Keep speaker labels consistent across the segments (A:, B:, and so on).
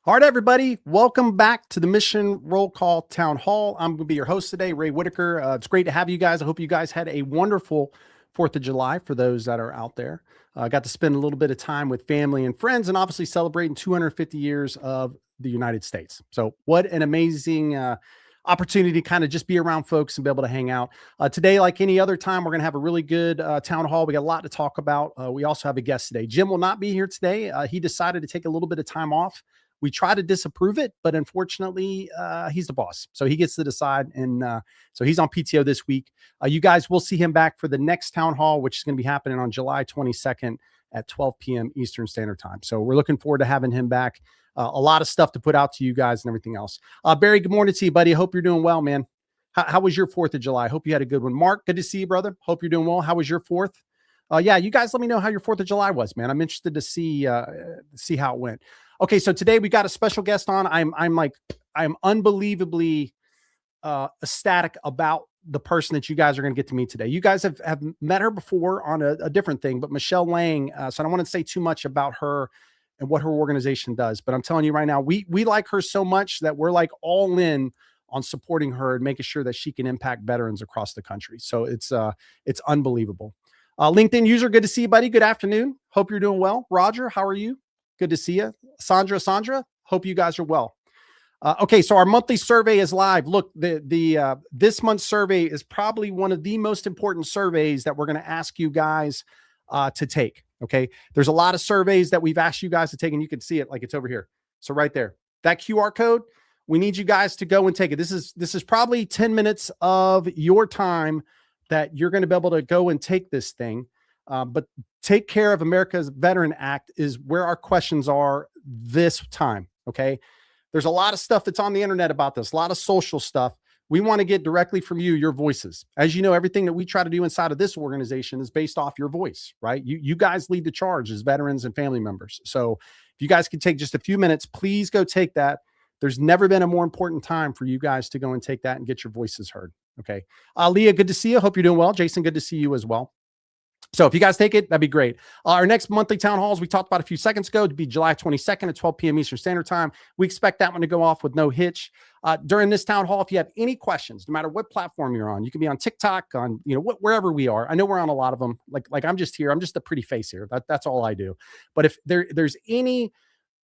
A: All right, everybody. Welcome back to the Mission Roll Call Town Hall. I'm going to be your host today, Ray Whitaker. It's great to have you guys. I hope you guys had a wonderful 4th of July for those that are out there. I got to spend a little bit of time with family and friends and obviously celebrating 250 years of the United States. So what an amazing opportunity to kind of just be around folks and be able to hang out. Today, like any other time, we're going to have a really good town hall. We got a lot to talk about. We also have a guest today. Jim will not be here today. He decided to take a little bit of time off. We try to disapprove it, but unfortunately, he's the boss. So he gets to decide. And so he's on PTO this week. You guys will see him back for the next town hall, which is going to be happening on July 22nd at 12 p.m. Eastern Standard Time. So we're looking forward to having him back. A lot of stuff to put out to you guys and everything else. Barry, good morning to you, buddy. Hope you're doing well, man. How was your 4th of July? Hope you had a good one. Mark, good to see you, brother. Hope you're doing well. How was your 4th? Yeah, you guys let me know how your 4th of July was, man. I'm interested to see how it went. Okay, so today we got a special guest on. I'm unbelievably ecstatic about the person that you guys are going to get to meet today. You guys have met her before on a different thing, but Michelle Lang. So I don't want to say too much about her and what her organization does, but I'm telling you right now, we like her so much that we're like all in on supporting her and making sure that she can impact veterans across the country. So it's unbelievable. LinkedIn user, good to see you, buddy. Good afternoon. Hope you're doing well. Roger, how are you? Good to see you. Sandra, hope you guys are well. Okay, so our monthly survey is live. Look, this month's survey is probably one of the most important surveys that we're going to ask you guys to take. Okay, there's a lot of surveys that we've asked you guys to take, and you can see it like it's over here. So right there, that QR code, we need you guys to go and take it. This is probably 10 minutes of your time that you're going to be able to go and take this thing. But Take Care of America's Veteran Act is where our questions are this time. Okay. There's a lot of stuff that's on the internet about this, a lot of social stuff. We want to get directly from you, your voices. As you know, everything that we try to do inside of this organization is based off your voice, right? You guys lead the charge as veterans and family members. So if you guys could take just a few minutes, please go take that. There's never been a more important time for you guys to go and take that and get your voices heard. Okay. Leah, good to see you. Hope you're doing well. Jason, good to see you as well. So if you guys take it, that'd be great. Our next monthly town halls, we talked about a few seconds ago, to be July 22nd at 12 p.m. Eastern Standard Time. We expect that one to go off with no hitch. During this town hall, if you have any questions, no matter what platform you're on, you can be on TikTok, on wherever we are. I know we're on a lot of them. Like I'm just here. I'm just a pretty face here. That's all I do. But if there's any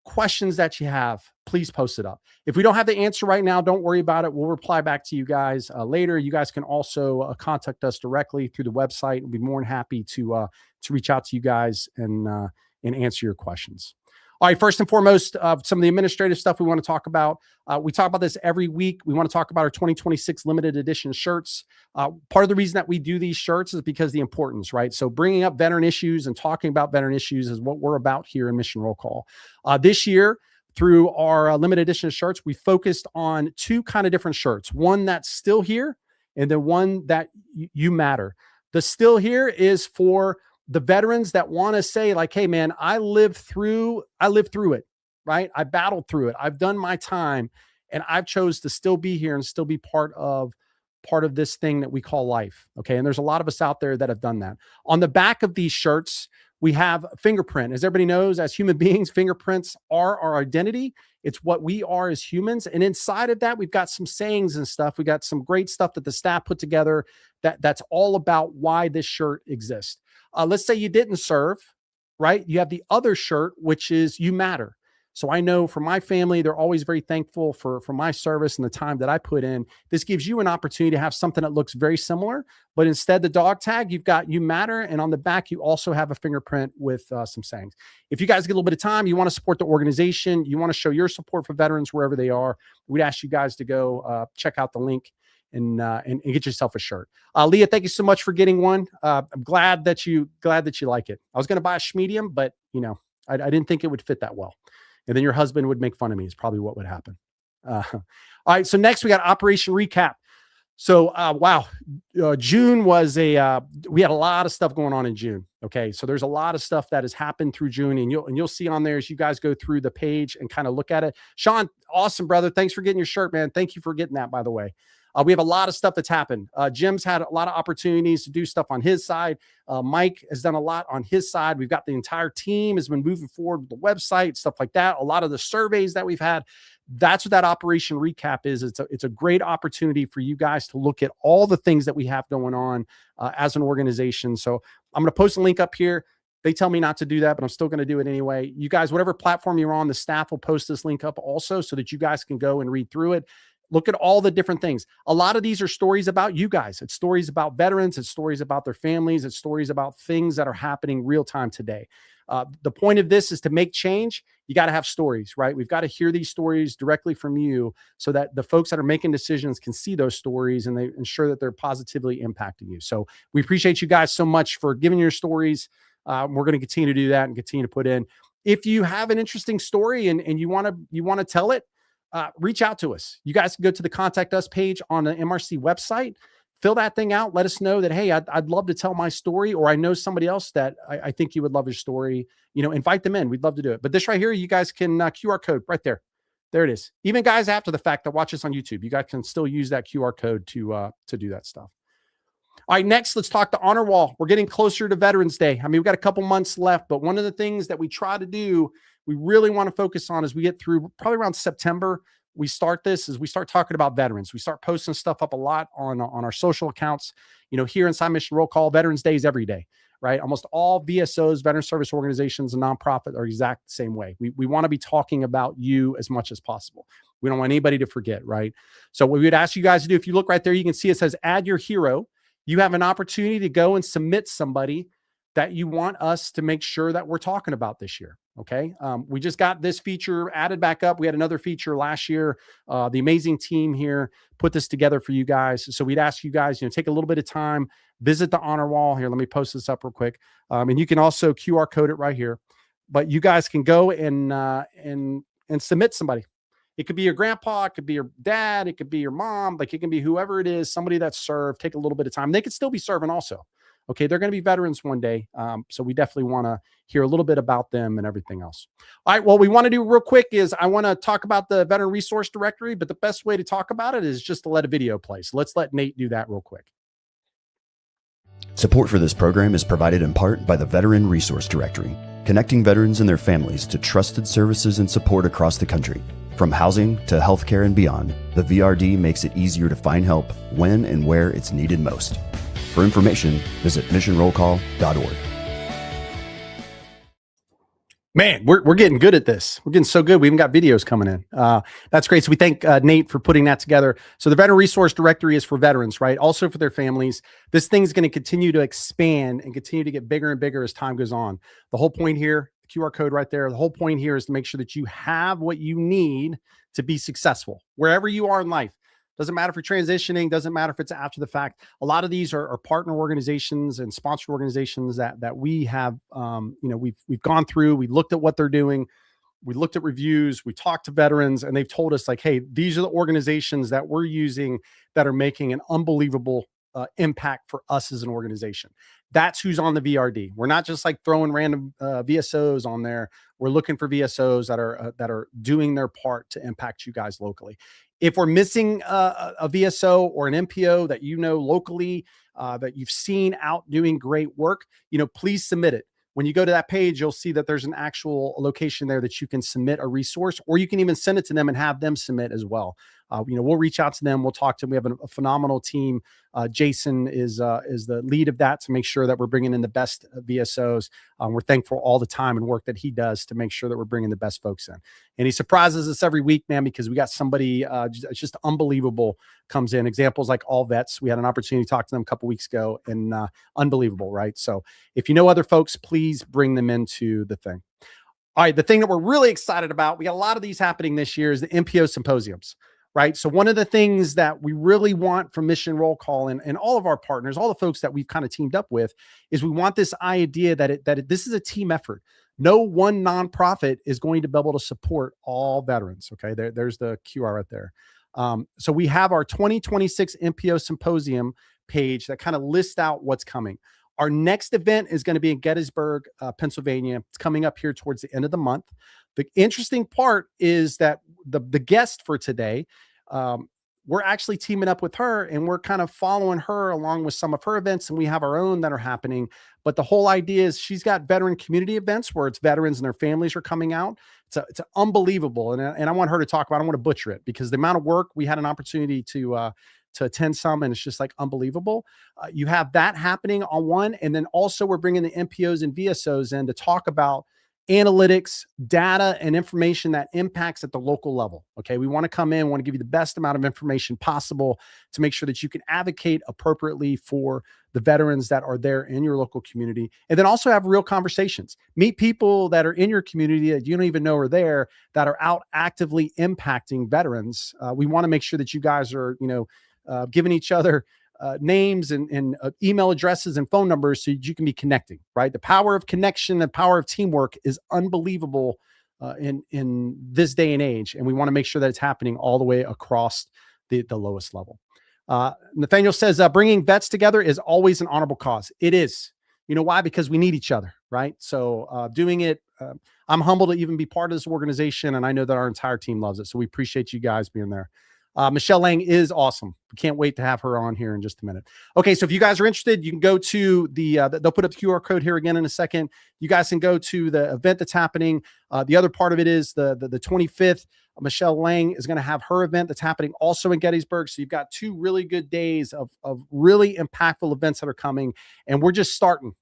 A: questions that you have, please post it up. If we don't have the answer right now, don't worry about it. We'll reply back to you guys later. You guys can also contact us directly through the website. We'll be more than happy to reach out to you guys and answer your questions. All right, first and foremost, some of the administrative stuff we want to talk about. We talk about this every week. We want to talk about our 2026 limited edition shirts. Part of the reason that we do these shirts is because the importance, right? So bringing up veteran issues and talking about veteran issues is what we're about here in Mission Roll Call. This year, through our limited edition shirts, we focused on 2 kind of different shirts. One that's still here, and then one that you matter. The still here is for the veterans that want to say like, hey man, I lived through it, right? I battled through it. I've done my time and I've chose to still be here and still be part of this thing that we call life. Okay. And there's a lot of us out there that have done that. On the back of these shirts, we have fingerprint. As everybody knows, as human beings, fingerprints are our identity. It's what we are as humans. And inside of that, we've got some sayings and stuff. We got some great stuff that the staff put together that's all about why this shirt exists. Let's say you didn't serve, right? You have the other shirt, which is you matter. So I know for my family, they're always very thankful for my service and the time that I put in. This gives you an opportunity to have something that looks very similar, but instead the dog tag, you've got you matter. And on the back, you also have a fingerprint with some sayings. If you guys get a little bit of time, you want to support the organization, you want to show your support for veterans wherever they are, we'd ask you guys to go check out the link and get yourself a shirt. Leah, thank you so much for getting one. I'm glad that you like it. I was going to buy a medium, but I didn't think it would fit that well. And then your husband would make fun of me is probably what would happen. All right. So next we got Operation Recap. So, wow. June was we had a lot of stuff going on in June. Okay. So there's a lot of stuff that has happened through June, and you'll see on there as you guys go through the page and kind of look at it. Sean, awesome, brother. Thanks for getting your shirt, man. Thank you for getting that, by the way. We have a lot of stuff that's happened. Jim's had a lot of opportunities to do stuff on his side. Mike has done a lot on his side. We've got the entire team has been moving forward with the website, stuff like that. A lot of the surveys that we've had. That's what that operation recap is. It's a great opportunity for you guys to look at all the things that we have going on as an organization. So I'm going to post a link up here. They tell me not to do that, but I'm still going to do it anyway. You guys, whatever platform you're on, the staff will post this link up also so that you guys can go and read through it. Look at all the different things. A lot of these are stories about you guys. It's stories about veterans. It's stories about their families. It's stories about things that are happening real time today. The point of this is to make change. You got to have stories, right? We've got to hear these stories directly from you so that the folks that are making decisions can see those stories and they ensure that they're positively impacting you. So we appreciate you guys so much for giving your stories. We're going to continue to do that and continue to put in. If you have an interesting story and you want to tell it, reach out to us. You guys can go to the contact us page on the MRC website, fill that thing out. Let us know that, hey, I'd love to tell my story, or I know somebody else that I think you would love your story. Invite them in. We'd love to do it. But this right here, you guys can QR code right there. There it is. Even guys after the fact that watch us on YouTube, you guys can still use that QR code to do that stuff. All right, next, let's talk the honor wall. We're getting closer to Veterans Day. I mean, we've got a couple months left, but one of the things that we try to do, we really want to focus on as we get through probably around September, we start talking about veterans. We start posting stuff up a lot on our social accounts. Here inside Mission Roll Call, Veterans Day is every day, right? Almost all VSOs, veteran service organizations, and nonprofit are exact same way. We want to be talking about you as much as possible. We don't want anybody to forget, right? So what we would ask you guys to do, if you look right there, you can see it says add your hero. You have an opportunity to go and submit somebody that you want us to make sure that we're talking about this year. Okay. We just got this feature added back up. We had another feature last year. The amazing team here put this together for you guys. So we'd ask you guys, take a little bit of time, visit the honor wall here. Let me post this up real quick. And you can also QR code it right here, but you guys can go and submit somebody. It could be your grandpa, it could be your dad, it could be your mom, like it can be whoever it is, somebody that's served. Take a little bit of time. They could still be serving also. Okay, they're going to be veterans one day. So we definitely want to hear a little bit about them and everything else. All right, what we want to do real quick is I want to talk about the Veteran Resource Directory, but the best way to talk about it is just to let a video play. So let's let Nate do that real quick.
B: Support for this program is provided in part by the Veteran Resource Directory, connecting veterans and their families to trusted services and support across the country. From housing to healthcare and beyond, the VRD makes it easier to find help when and where it's needed most. For information, visit missionrollcall.org.
A: Man, we're getting good at this. We're getting so good. We even got videos coming in. That's great. So we thank Nate for putting that together. So the Veteran Resource Directory is for veterans, right? Also for their families. This thing's going to continue to expand and continue to get bigger and bigger as time goes on. The whole point here, the QR code right there, the whole point here is to make sure that you have what you need to be successful wherever you are in life. Doesn't matter if you're transitioning, doesn't matter if it's after the fact. A lot of these are partner organizations and sponsor organizations that we have, we've gone through, we looked at what they're doing. We looked at reviews, we talked to veterans, and they've told us like, hey, these are the organizations that we're using that are making an unbelievable impact for us as an organization. That's who's on the VRD. We're not just like throwing random VSOs on there. We're looking for VSOs that are doing their part to impact you guys locally. If we're missing a VSO or an MPO that locally that you've seen out doing great work, please submit it. When you go to that page, you'll see that there's an actual location there that you can submit a resource, or you can even send it to them and have them submit as well. We'll reach out to them. We'll talk to them. We have a phenomenal team. Jason is the lead of that to make sure that we're bringing in the best VSOs. We're thankful all the time and work that he does to make sure that we're bringing the best folks in. And he surprises us every week, man, because we got somebody just unbelievable comes in. Examples like All Vets. We had an opportunity to talk to them a couple weeks ago, and unbelievable, right? So if you know other folks, please bring them into the thing. All right, the thing that we're really excited about, we got a lot of these happening this year, is the MPO symposiums. Right. So one of the things that we really want from Mission Roll Call and all of our partners, all the folks that we've kind of teamed up with, is we want this idea that this is a team effort. No one nonprofit is going to be able to support all veterans. Okay. There's the QR right there. So we have our 2026 MPO symposium page that kind of lists out what's coming. Our next event is going to be in Gettysburg, Pennsylvania. It's coming up here towards the end of the month. The interesting part is that the guest for today, we're actually teaming up with her and we're kind of following her along with some of her events, and we have our own that are happening. But the whole idea is she's got veteran community events where it's veterans and their families are coming out. It's unbelievable. And I want her to talk about, I don't want to butcher it because the amount of work we had an opportunity to attend some, and it's just like unbelievable. You have that happening on one. And then also we're bringing the MPOs and VSOs in to talk about analytics, data, and information that impacts at the local level. Okay. We want to come in, want to give you the best amount of information possible to make sure that you can advocate appropriately for the veterans that are there in your local community. And then also have real conversations. Meet people that are in your community that you don't even know are there, that are out actively impacting veterans. We want to make sure that you guys are, giving each other names and email addresses and phone numbers so you can be connecting, right? The power of connection, the power of teamwork is unbelievable in this day and age. And we want to make sure that it's happening all the way across the lowest level. Nathaniel says, bringing vets together is always an honorable cause. It is. You know why? Because we need each other, right? So doing it, I'm humbled to even be part of this organization, and I know that our entire team loves it. So we appreciate you guys being there. Michelle Lang is awesome. We can't wait to have her on here in just a minute. Okay, so if you guys are interested, you can go to they'll put up the QR code here again in a second. You guys can go to the event that's happening. The other part of it is the 25th. Michelle Lang is going to have her event that's happening also in Gettysburg. So you've got 2 really good days of really impactful events that are coming, and we're just starting.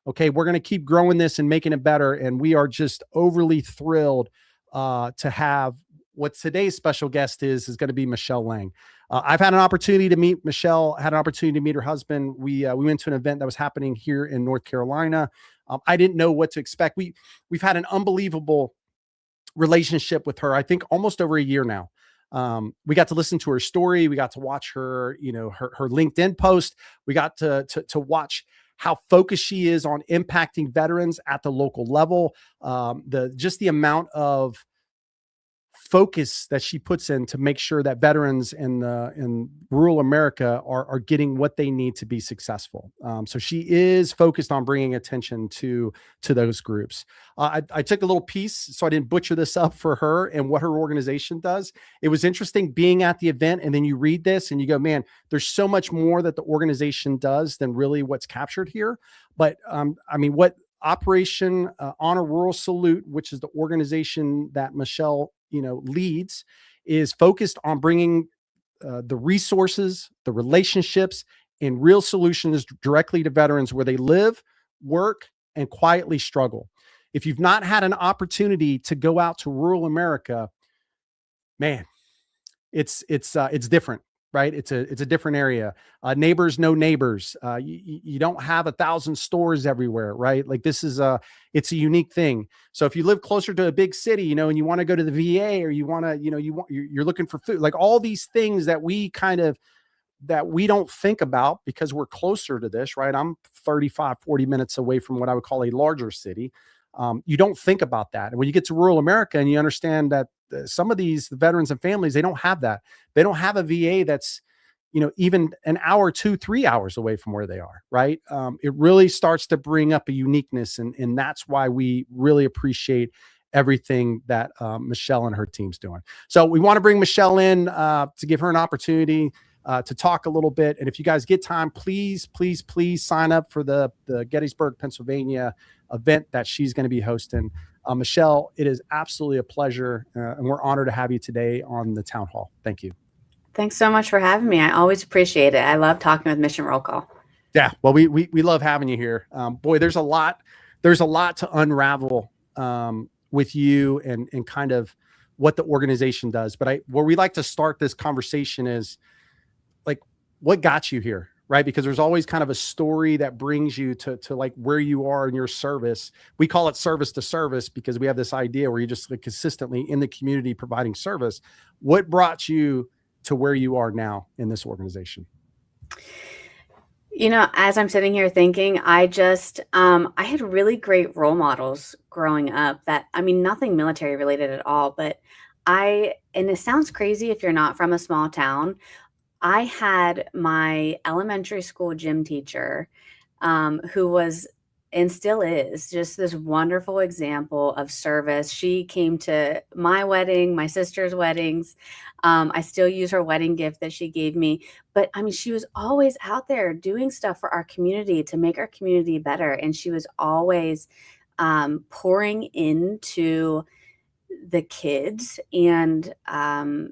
A: Okay, we're going to keep growing this and making it better, and we are just overly thrilled to have what today's special guest is going to be Michelle Lang. I've had an opportunity to meet Michelle, had an opportunity to meet her husband. We went to an event that was happening here in North Carolina. I didn't know what to expect. We've had an unbelievable relationship with her, I think almost over a year now. We got to listen to her story. We got to watch her, her LinkedIn post. We got to watch how focused she is on impacting veterans at the local level. The amount of focus that she puts in to make sure that veterans in rural America are getting what they need to be successful. So she is focused on bringing attention to those groups. I took a little piece so I didn't butcher this up for her and what her organization does. It was interesting being at the event, and then you read this and you go, man, there's so much more that the organization does than really what's captured here. But what Operation Honor Rural Salute, which is the organization that Michelle leads, is focused on bringing the resources, the relationships, and real solutions directly to veterans where they live, work, and quietly struggle. If you've not had an opportunity to go out to rural America, man, it's different. Right. It's a different area. Neighbors know neighbors. You don't have 1,000 stores everywhere. Right. Like it's a unique thing. So if you live closer to a big city, and you want to go to the VA, or you want to, you're looking for food, like all these things that we don't think about because we're closer to this. Right. I'm 35, 40 minutes away from what I would call a larger city. You don't think about that. And when you get to rural America and you understand that some of the veterans and families, they don't have that. They don't have a VA that's, even an hour, 2, 3 hours away from where they are. Right. It really starts to bring up a uniqueness. And that's why we really appreciate everything that Michelle and her team's doing. So we want to bring Michelle in to give her an opportunity to talk a little bit. And if you guys get time, please sign up for the Gettysburg, Pennsylvania event that she's going to be hosting. Michelle, it is absolutely a pleasure, and we're honored to have you today on the town hall. Thank you.
C: Thanks so much for having me. I always appreciate it. I love talking with Mission Roll Call.
A: Yeah, well, we love having you here. Boy, there's a lot to unravel with you and kind of what the organization does. But where we like to start this conversation is like, what got you here? Right. Because there's always kind of a story that brings you to like where you are in your service. We call it service to service because we have this idea where you're just like consistently in the community providing service. What brought you to where you are now in this organization?
C: As I'm sitting here thinking, I had really great role models growing up nothing military related at all, but and it sounds crazy if you're not from a small town, I had my elementary school gym teacher who was and still is just this wonderful example of service. She came to my wedding, my sister's weddings. I still use her wedding gift that she gave me. But I mean, she was always out there doing stuff for our community to make our community better. And she was always pouring into the kids and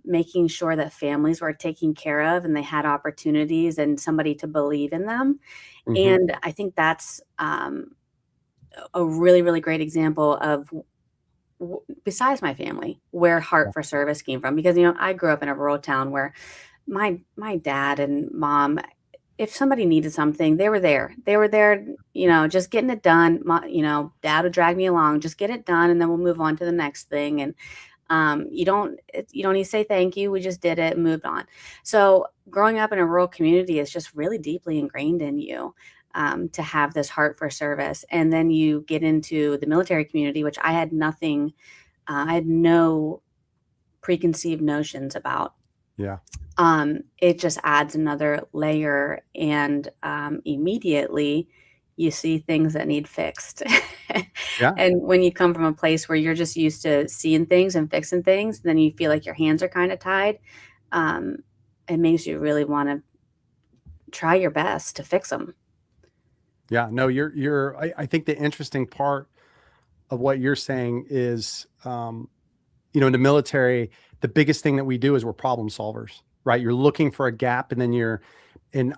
C: making sure that families were taken care of and they had opportunities and somebody to believe in them.
A: Mhm.
C: And I think that's a really, really great example of, besides my family, where
A: Yeah.
C: heart for service came from. Because, I grew up in a rural town where my dad and mom, if somebody needed something, they were there. They were there, just getting it done. Dad would drag me along, just get it done, and then we'll move on to the next thing. And you don't need to say thank you. We just did it and moved on. So growing up in a rural community is just really deeply ingrained in you, to have this heart for service. And then you get into the military community, which I had nothing, I had no preconceived notions about.
A: Yeah.
C: It just adds another layer, and immediately you see things that need fixed.
A: Yeah.
C: And when you come from a place where you're just used to seeing things and fixing things, then you feel like your hands are kind of tied. Um, it makes you really want to try your best to fix them.
A: Yeah. No, I think the interesting part of what you're saying is, in the military, the biggest thing that we do is we're problem solvers, right? You're looking for a gap, and then and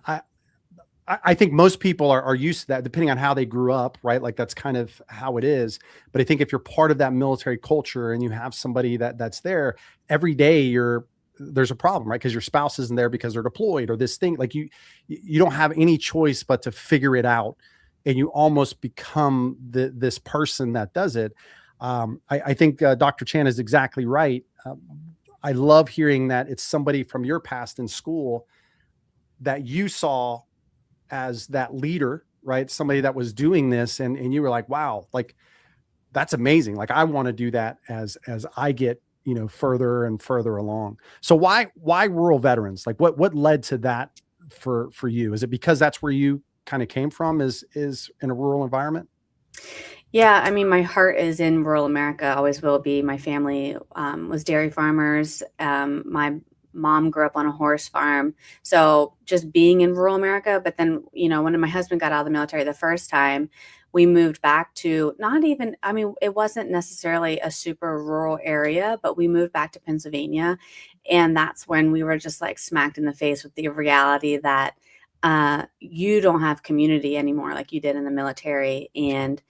A: I think most people are used to that, depending on how they grew up, right? Like that's kind of how it is. But I think if you're part of that military culture and you have somebody that's there every day, there's a problem, right? Because your spouse isn't there because they're deployed or this thing. Like you don't have any choice but to figure it out, and you almost become this person that does it. I think Dr. Chan is exactly right. I love hearing that it's somebody from your past in school that you saw as that leader, right? Somebody that was doing this, and you were like, wow, like that's amazing. Like I want to do that as I get, further and further along. So why rural veterans? Like what led to that for you? Is it because that's where you kind of came from, is in a rural environment?
C: Yeah, I mean, my heart is in rural America, always will be. My family was dairy farmers. My mom grew up on a horse farm. So just being in rural America. But then, when my husband got out of the military the first time, we moved back to, not even, I mean, it wasn't necessarily a super rural area, but we moved back to Pennsylvania. And that's when we were just like smacked in the face with the reality that you don't have community anymore like you did in the military. And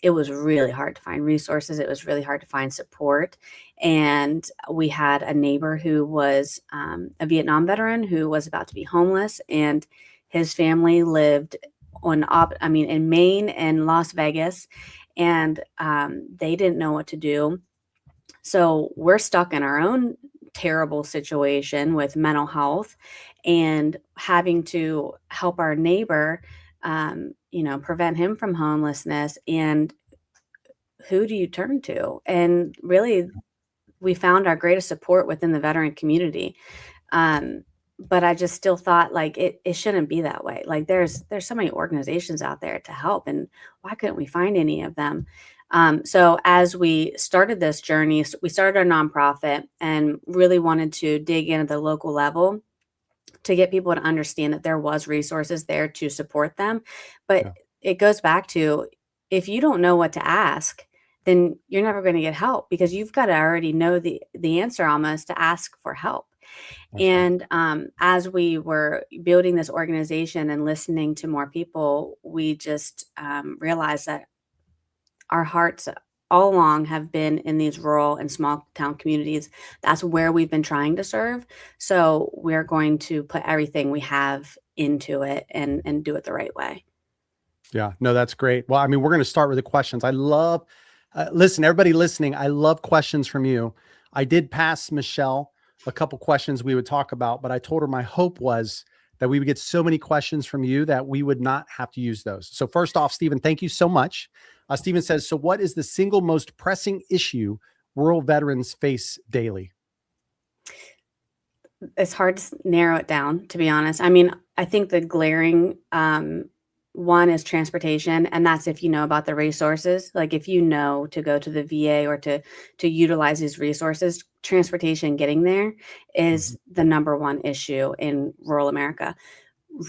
C: it was really hard to find resources. It was really hard to find support. And we had a neighbor who was a Vietnam veteran who was about to be homeless, and his family lived in Maine and Las Vegas, and they didn't know what to do. So we're stuck in our own terrible situation with mental health and having to help our neighbor, prevent him from homelessness. And who do you turn to? And really, we found our greatest support within the veteran community. Um, but I just still thought like it shouldn't be that way. Like there's so many organizations out there to help, and why couldn't we find any of them? So as we started this journey, we started our nonprofit and really wanted to dig in at the local level to get people to understand that there was resources there to support them. But
A: Yeah.
C: it goes back to, if you don't know what to ask, then you're never going to get help, because you've got to already know the answer almost to ask for help.
A: That's right.
C: And as we were building this organization and listening to more people, we just realized that our hearts all along have been in these rural and small town communities. That's where we've been trying to serve. So we're going to put everything we have into it and do it the right way.
A: Yeah, no, that's great. Well, I mean, we're going to start with the questions. I love, listen, everybody listening, I love questions from you. I did pass Michelle a couple questions we would talk about, but I told her my hope was that we would get so many questions from you that we would not have to use those. So first off, Stephen, thank you so much. Stephen says, so what is the single most pressing issue rural veterans face daily?
C: It's hard to narrow it down, to be honest. I mean, I think the glaring one is transportation, and that's if you know about the resources. Like if you know to go to the VA or to utilize these resources, transportation getting there is the number one issue in rural America.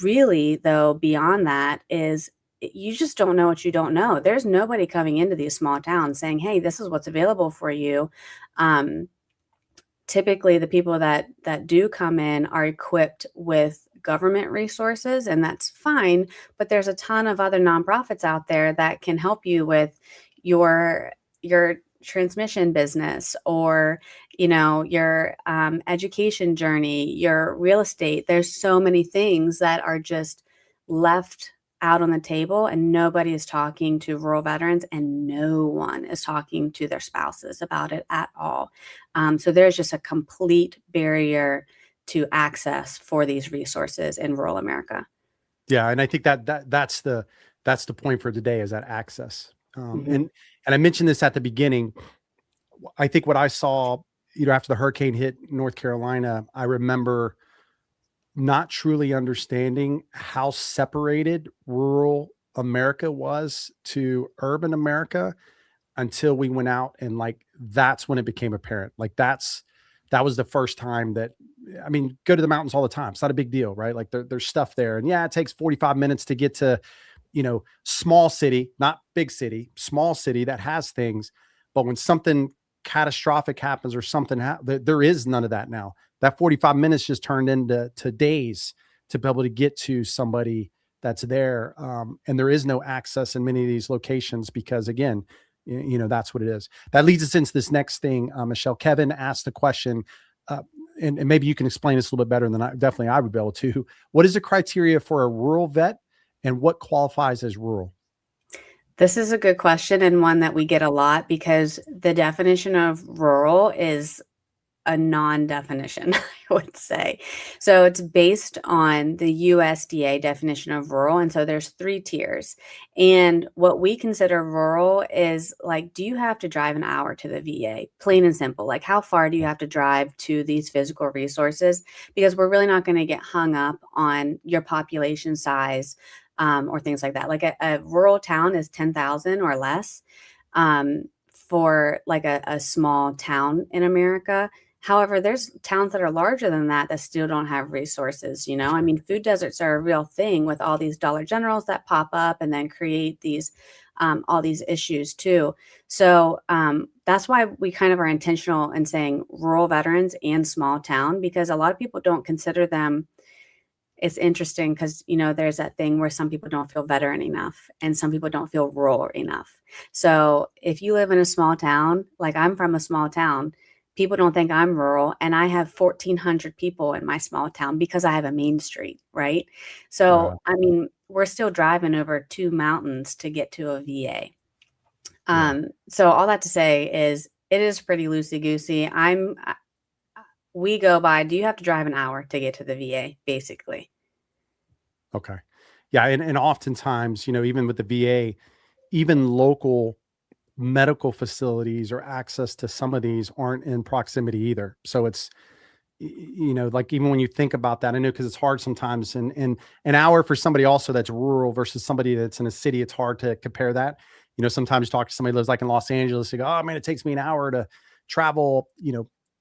C: Really, though, beyond that is you just don't know what you don't know. There's nobody coming into these small towns saying, "Hey, this is what's available for you." Um, Typically, the people that do come in are equipped with government resources, and that's fine. But there's a ton of other nonprofits out there that can help you with your transmission business, or your education journey, your real estate. There's so many things that are just left out on the table, and nobody is talking to rural veterans, and no one is talking to their spouses about it at all. So there's just a complete barrier to access for these resources in rural America.
A: Yeah, and I think that's the point for today, is that access.
C: Mhm.
A: And I mentioned this at the beginning. I think what I saw, after the hurricane hit North Carolina, I remember not truly understanding how separated rural America was to urban America until we went out, and like that's when it became apparent. Like that was the first time that, I mean, go to the mountains all the time. It's not a big deal, right? Like there's stuff there, and yeah, it takes 45 minutes to get to, small city, not big city, small city that has things. But when something catastrophic happens or something, there is none of that now. That 45 minutes just turned into days to be able to get to somebody that's there. And there is no access in many of these locations because, again, that's what it is. That leads us into this next thing. Michelle, Kevin asked the question, and maybe you can explain this a little bit better than I would be able to. What is the criteria for a rural vet, and what qualifies as rural?
C: This is a good question, and one that we get a lot, because the definition of rural is a non-definition, I would say. So it's based on the USDA definition of rural. And so there's 3 tiers. And what we consider rural is like, do you have to drive an hour to the VA? Plain and simple. Like, how far do you have to drive to these physical resources? Because we're really not going to get hung up on your population size, or things like that. Like a rural town is 10,000 or less, for like a small town in America. However, there's towns that are larger than that that still don't have resources. I mean, food deserts are a real thing with all these Dollar Generals that pop up and then create these all these issues too. So that's why we kind of are intentional in saying rural veterans and small town, because a lot of people don't consider them. It's interesting because, there's that thing where some people don't feel veteran enough and some people don't feel rural enough. So if you live in a small town, like I'm from a small town, people don't think I'm rural, and I have 1,400 people in my small town because I have a main street, right? So,
A: Wow.
C: I mean, we're still driving over 2 mountains to get to a VA.
A: Yeah.
C: So all that to say is it is pretty loosey-goosey. We go by, do you have to drive an hour to get to the VA, basically?
A: Okay. Yeah. And oftentimes, even with the VA, even local medical facilities or access to some of these aren't in proximity either. So it's, like even when you think about that, I know because it's hard sometimes, and an hour for somebody also that's rural versus somebody that's in a city, it's hard to compare that. Sometimes you talk to somebody who lives like in Los Angeles, you go, oh man, it takes me an hour to travel,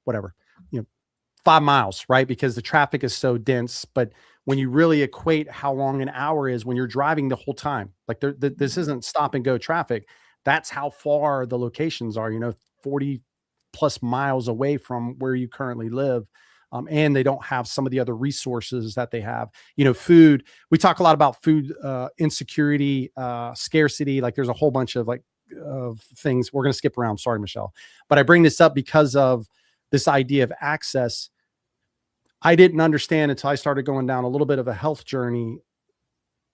A: whatever, you know, 5 miles, right? Because the traffic is so dense. But when you really equate how long an hour is when you're driving the whole time, like this isn't stop and go traffic. That's how far the locations are, 40 plus miles away from where you currently live. And they don't have some of the other resources that they have. Food. We talk a lot about food insecurity, scarcity. Like there's a whole bunch of things. We're going to skip around. Sorry, Michelle. But I bring this up because of this idea of access. I didn't understand until I started going down a little bit of a health journey,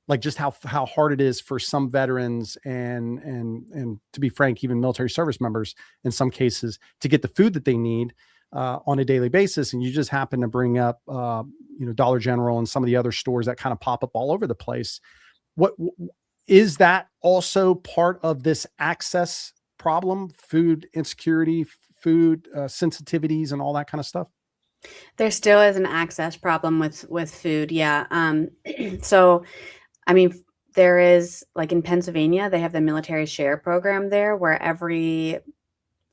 A: like just how hard it is for some veterans and to be frank, even military service members in some cases, to get the food that they need on a daily basis. And you just happen to bring up, Dollar General and some of the other stores that kind of pop up all over the place. What is that also part of this access problem? Food insecurity, food sensitivities, and all that kind of stuff.
C: There still is an access problem with food, yeah. So, I mean, there is, like in Pennsylvania, they have the military share program there where every,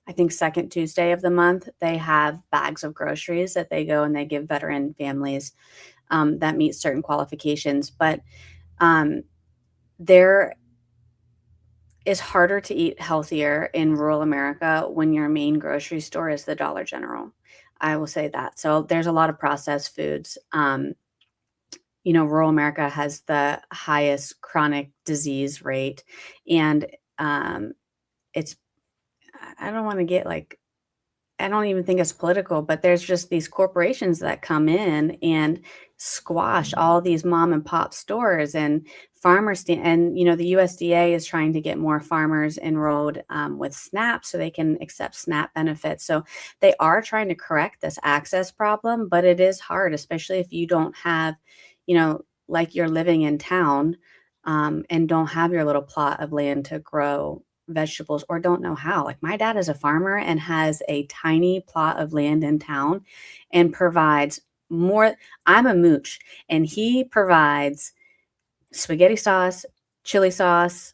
C: I think, second Tuesday of the month, they have bags of groceries that they go and they give veteran families that meet certain qualifications. But um, there is harder to eat healthier in rural America when your main grocery store is the Dollar General. I will say that. So there's a lot of processed foods. Rural America has the highest chronic disease rate, and it's, I don't want to get like, I don't even think it's political, but there's just these corporations that come in and squash all these mom and pop stores and farmers. And, the USDA is trying to get more farmers enrolled with SNAP so they can accept SNAP benefits. So they are trying to correct this access problem, but it is hard, especially if you don't have, like you're living in town and don't have your little plot of land to grow vegetables or don't know how. Like my dad is a farmer and has a tiny plot of land in town and provides more. I'm a mooch and he provides spaghetti sauce, chili sauce,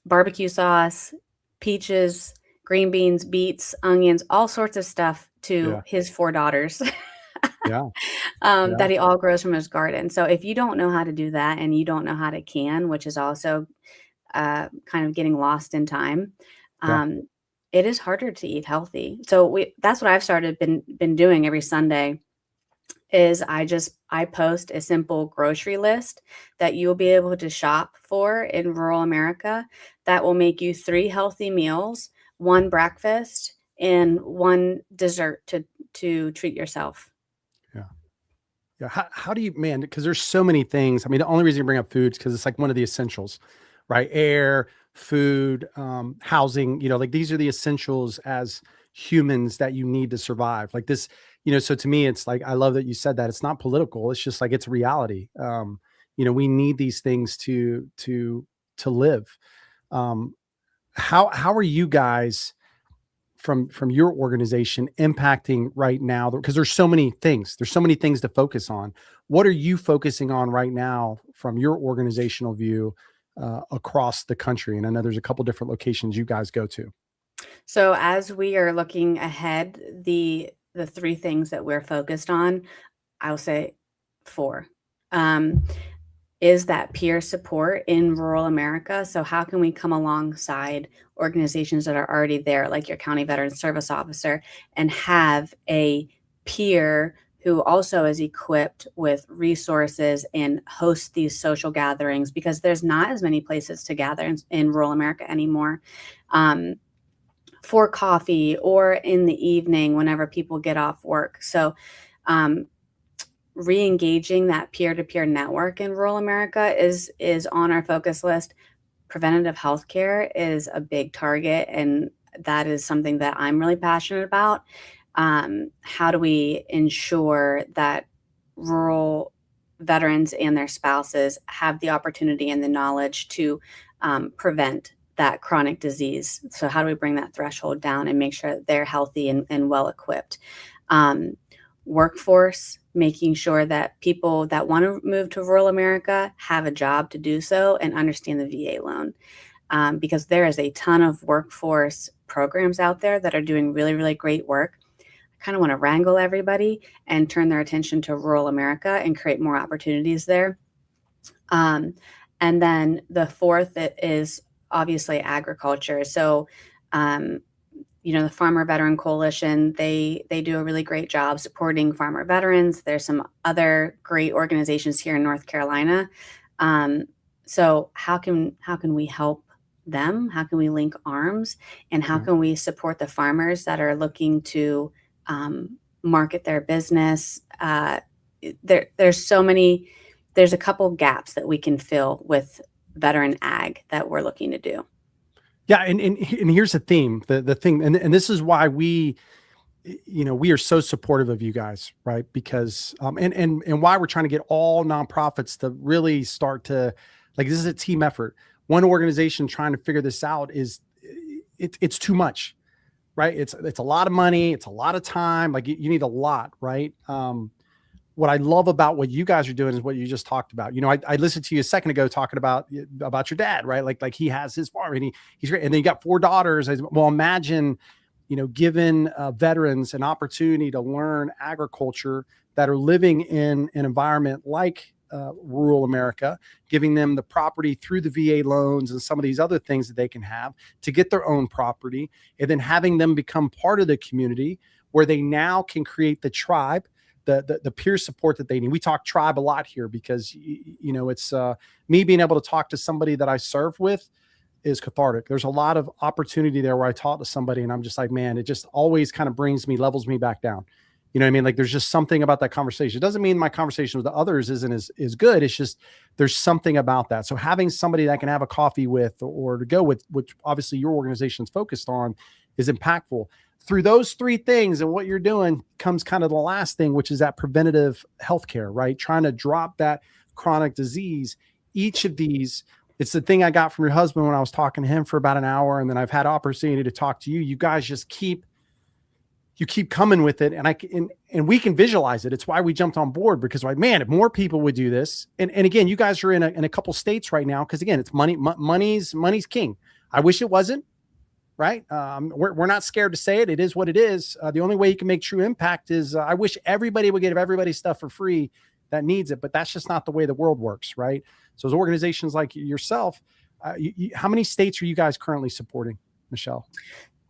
C: barbecue sauce, peaches, green beans, beets, onions, all sorts of stuff to
A: Yeah.
C: his 4 daughters.
A: Yeah.
C: That he all grows from his garden. So if you don't know how to do that and you don't know how to can, which is also kind of getting lost in time,
A: Yeah.
C: it is harder to eat healthy. So that's what I've started been doing every Sunday is I post a simple grocery list that you'll be able to shop for in rural America that will make you 3 healthy meals, 1 breakfast, and 1 dessert to treat yourself.
A: Yeah. Yeah. How do you, man, because there's so many things. I mean, the only reason you bring up foods because it's like one of the essentials, right? Air, food, housing, like these are the essentials as humans that you need to survive. Like this, so to me, it's like, I love that you said that. It's not political. It's just like, it's reality. We need these things to live. Um, how are you guys from your organization impacting right now? Because there's so many things. There's so many things to focus on. What are you focusing on right now from your organizational view across the country? And I know there's a couple different locations you guys go to.
C: So as we are looking ahead, the 3 things that we're focused on, I'll say 4. Um, is that peer support in rural America. So how can we come alongside organizations that are already there, like your county veteran service officer, and have a peer who also is equipped with resources and host these social gatherings, because there's not as many places to gather in rural America anymore. For coffee or in the evening whenever people get off work. So re-engaging that peer-to-peer network in rural America is on our focus list. Preventative healthcare is a big target, and that is something that I'm really passionate about. How do we ensure that rural veterans and their spouses have the opportunity and the knowledge to prevent that chronic disease? So how do we bring that threshold down and make sure that they're healthy and well equipped? Workforce, making sure that people that want to move to rural America have a job to do so and understand the VA loan. Because there is a ton of workforce programs out there that are doing really, really great work. I kind of want to wrangle everybody and turn their attention to rural America and create more opportunities there. And then the 4th is obviously agriculture. So, the Farmer Veteran Coalition, they do a really great job supporting farmer veterans. There's some other great organizations here in North Carolina. So how can we help them? How can we link arms? And how can we support the farmers that are looking to market their business? There's a couple gaps that we can fill with veteran ag that we're looking to do.
A: Yeah. And here's the theme, the thing, and this is why we are so supportive of you guys, right? Because, and why we're trying to get all nonprofits to really start to, like, this is a team effort. One organization trying to figure this out it's too much, right? It's a lot of money. It's a lot of time. Like you need a lot, right? what I love about what you guys are doing is what you just talked about. I listened to you a second ago talking about your dad, right? Like he has his farm and he's great. And then you got 4 daughters. Well, imagine, giving veterans an opportunity to learn agriculture that are living in an environment like rural America, giving them the property through the VA loans and some of these other things that they can have to get their own property, and then having them become part of the community where they now can create the tribe, the peer support that they need. We talk tribe a lot here because it's me being able to talk to somebody that I served with is cathartic. There's a lot of opportunity there where I talk to somebody and I'm just like, man, it just always kind of levels me back down. You know what I mean? Like there's just something about that conversation. It doesn't mean my conversation with the others isn't as good. It's just, there's something about that. So having somebody that I can have a coffee with or to go with, which obviously your organization's focused on, is impactful. Through those 3 things and what you're doing comes kind of the last thing, which is that preventative healthcare, right? Trying to drop that chronic disease. Each of these, it's the thing I got from your husband when I was talking to him for about an hour. And then I've had opportunity to talk to you. You guys just keep coming with it. And we can visualize it. It's why we jumped on board, because like, man, if more people would do this. And again, you guys are in a couple states right now. Cause again, it's money's king. I wish it wasn't. Right. We're not scared to say it. It is what it is. The only way you can make true impact is I wish everybody would give everybody stuff for free that needs it, but that's just not the way the world works. Right. So as organizations like yourself, how many states are you guys currently supporting, Michelle?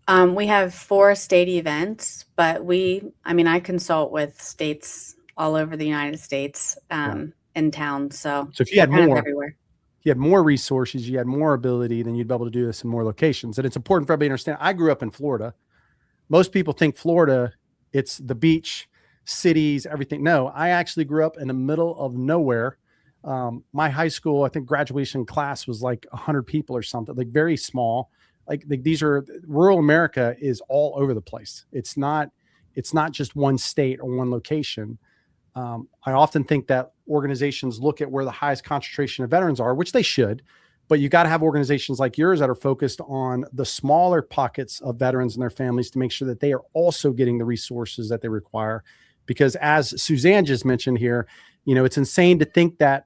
C: We have 4 state events, but I consult with states all over the United States, in towns. So
A: if you had more
C: everywhere,
A: you had more resources, you had more ability, then you'd be able to do this in more locations. And it's important for everybody to understand. I grew up in Florida. Most people think Florida, it's the beach, cities, everything. No, I actually grew up in the middle of nowhere. My high school, I think graduation class was like 100 people or something, like very small. Like these are rural America is all over the place. It's not just one state or one location. I often think that organizations look at where the highest concentration of veterans are, which they should, but you got to have organizations like yours that are focused on the smaller pockets of veterans and their families to make sure that they are also getting the resources that they require. Because as Suzanne just mentioned here, it's insane to think that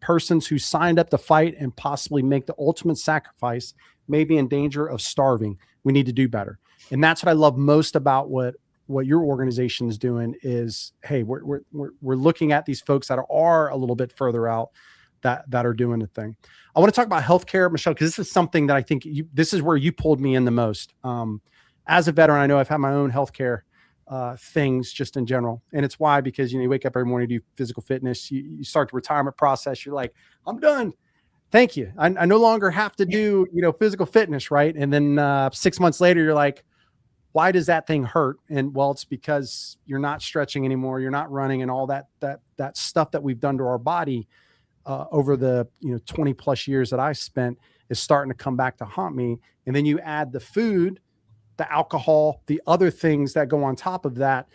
A: persons who signed up to fight and possibly make the ultimate sacrifice may be in danger of starving. We need to do better. And that's what I love most about what your organization is doing is, hey, we're looking at these folks that are a little bit further out that are doing the thing. I want to talk about healthcare, Michelle, because this is something that I think this is where you pulled me in the most. As a veteran, I know I've had my own healthcare things just in general. And it's why, because, you wake up every morning, do physical fitness, you start the retirement process. You're like, I'm done. Thank you. I no longer have to do, physical fitness. Right. And then 6 months later, you're like, why does that thing hurt? And well, it's because you're not stretching anymore. You're not running, and all that stuff that we've done to our body over the 20 plus years that I spent is starting to come back to haunt me. And then you add the food, the alcohol, the other things that go on top of that.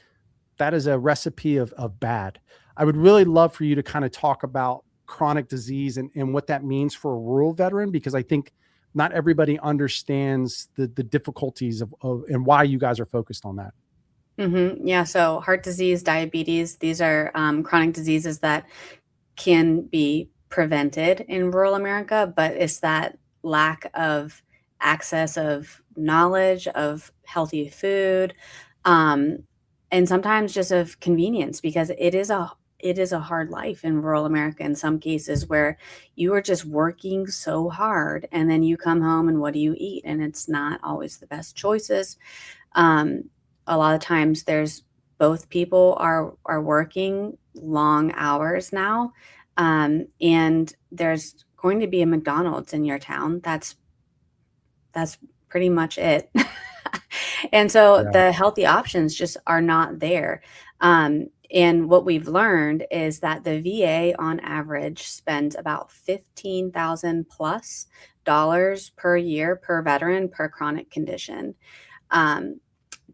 A: That is a recipe of bad. I would really love for you to kind of talk about chronic disease and what that means for a rural veteran, because I think not everybody understands the difficulties of and why you guys are focused on that.
C: Mm-hmm. Yeah. So heart disease, diabetes, these are chronic diseases that can be prevented in rural America, but it's that lack of access of knowledge of healthy food, and sometimes just of convenience, because it is a hard life in rural America in some cases, where you are just working so hard and then you come home and what do you eat? And it's not always the best choices. A lot of times there's both people are working long hours now. And there's going to be a McDonald's in your town. That's pretty much it. And so the healthy options just are not there. And what we've learned is that the VA on average spends about $15,000 plus per year per veteran per chronic condition,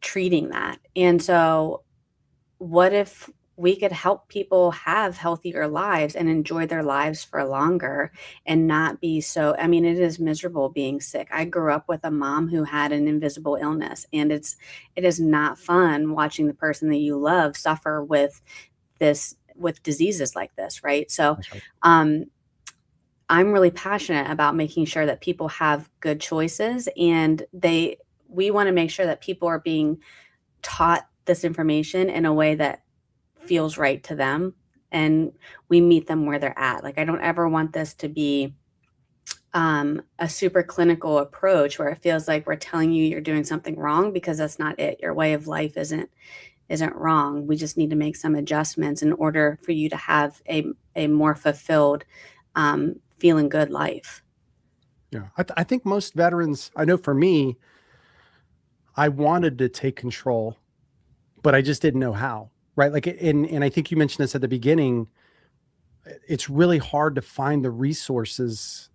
C: treating that. And so what if we could help people have healthier lives and enjoy their lives for longer and not be so, it is miserable being sick. I grew up with a mom who had an invisible illness, and it is not fun watching the person that you love suffer with this with diseases like this, right? So
A: That's right.
C: I'm really passionate about making sure that people have good choices, and we want to make sure that people are being taught this information in a way that feels right to them, and we meet them where they're at. Like, I don't ever want this to be a super clinical approach where it feels like we're telling you you're doing something wrong, because that's not it. Your way of life isn't wrong. We just need to make some adjustments in order for you to have a more fulfilled, feeling good life.
A: Yeah. I think most veterans, I know for me, I wanted to take control, but I just didn't know how, right? Like, and I think you mentioned this at the beginning. It's really hard to find the resources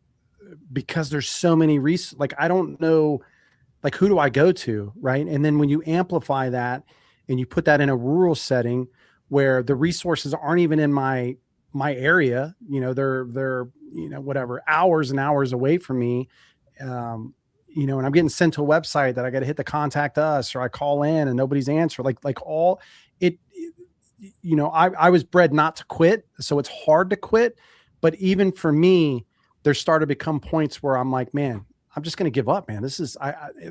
A: because there's so many like, I don't know, like, who do I go to? Right. And then when you amplify that and you put that in a rural setting where the resources aren't even in my area, they're, whatever, hours and hours away from me. And I'm getting sent to a website that I got to hit the contact us, or I call in and nobody's answer. Like all it, I was bred not to quit. So it's hard to quit. But even for me, there started to become points where I'm like, man, I'm just going to give up, man. This is,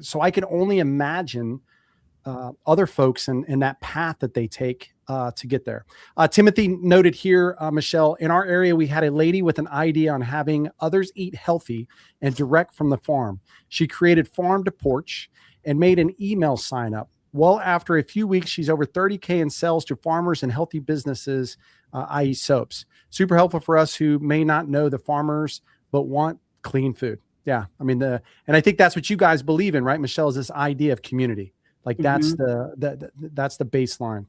A: so I can only imagine other folks and that path that they take to get there. Timothy noted here, Michelle, in our area, we had a lady with an idea on having others eat healthy and direct from the farm. She created farm to porch and made an email sign up. Well, after a few weeks, she's over 30K in sales to farmers and healthy businesses, i.e. soaps. Super helpful for us who may not know the farmers, but want clean food. Yeah. I mean, and I think that's what you guys believe in, right, Michelle, is this idea of community. Like that's that's the baseline.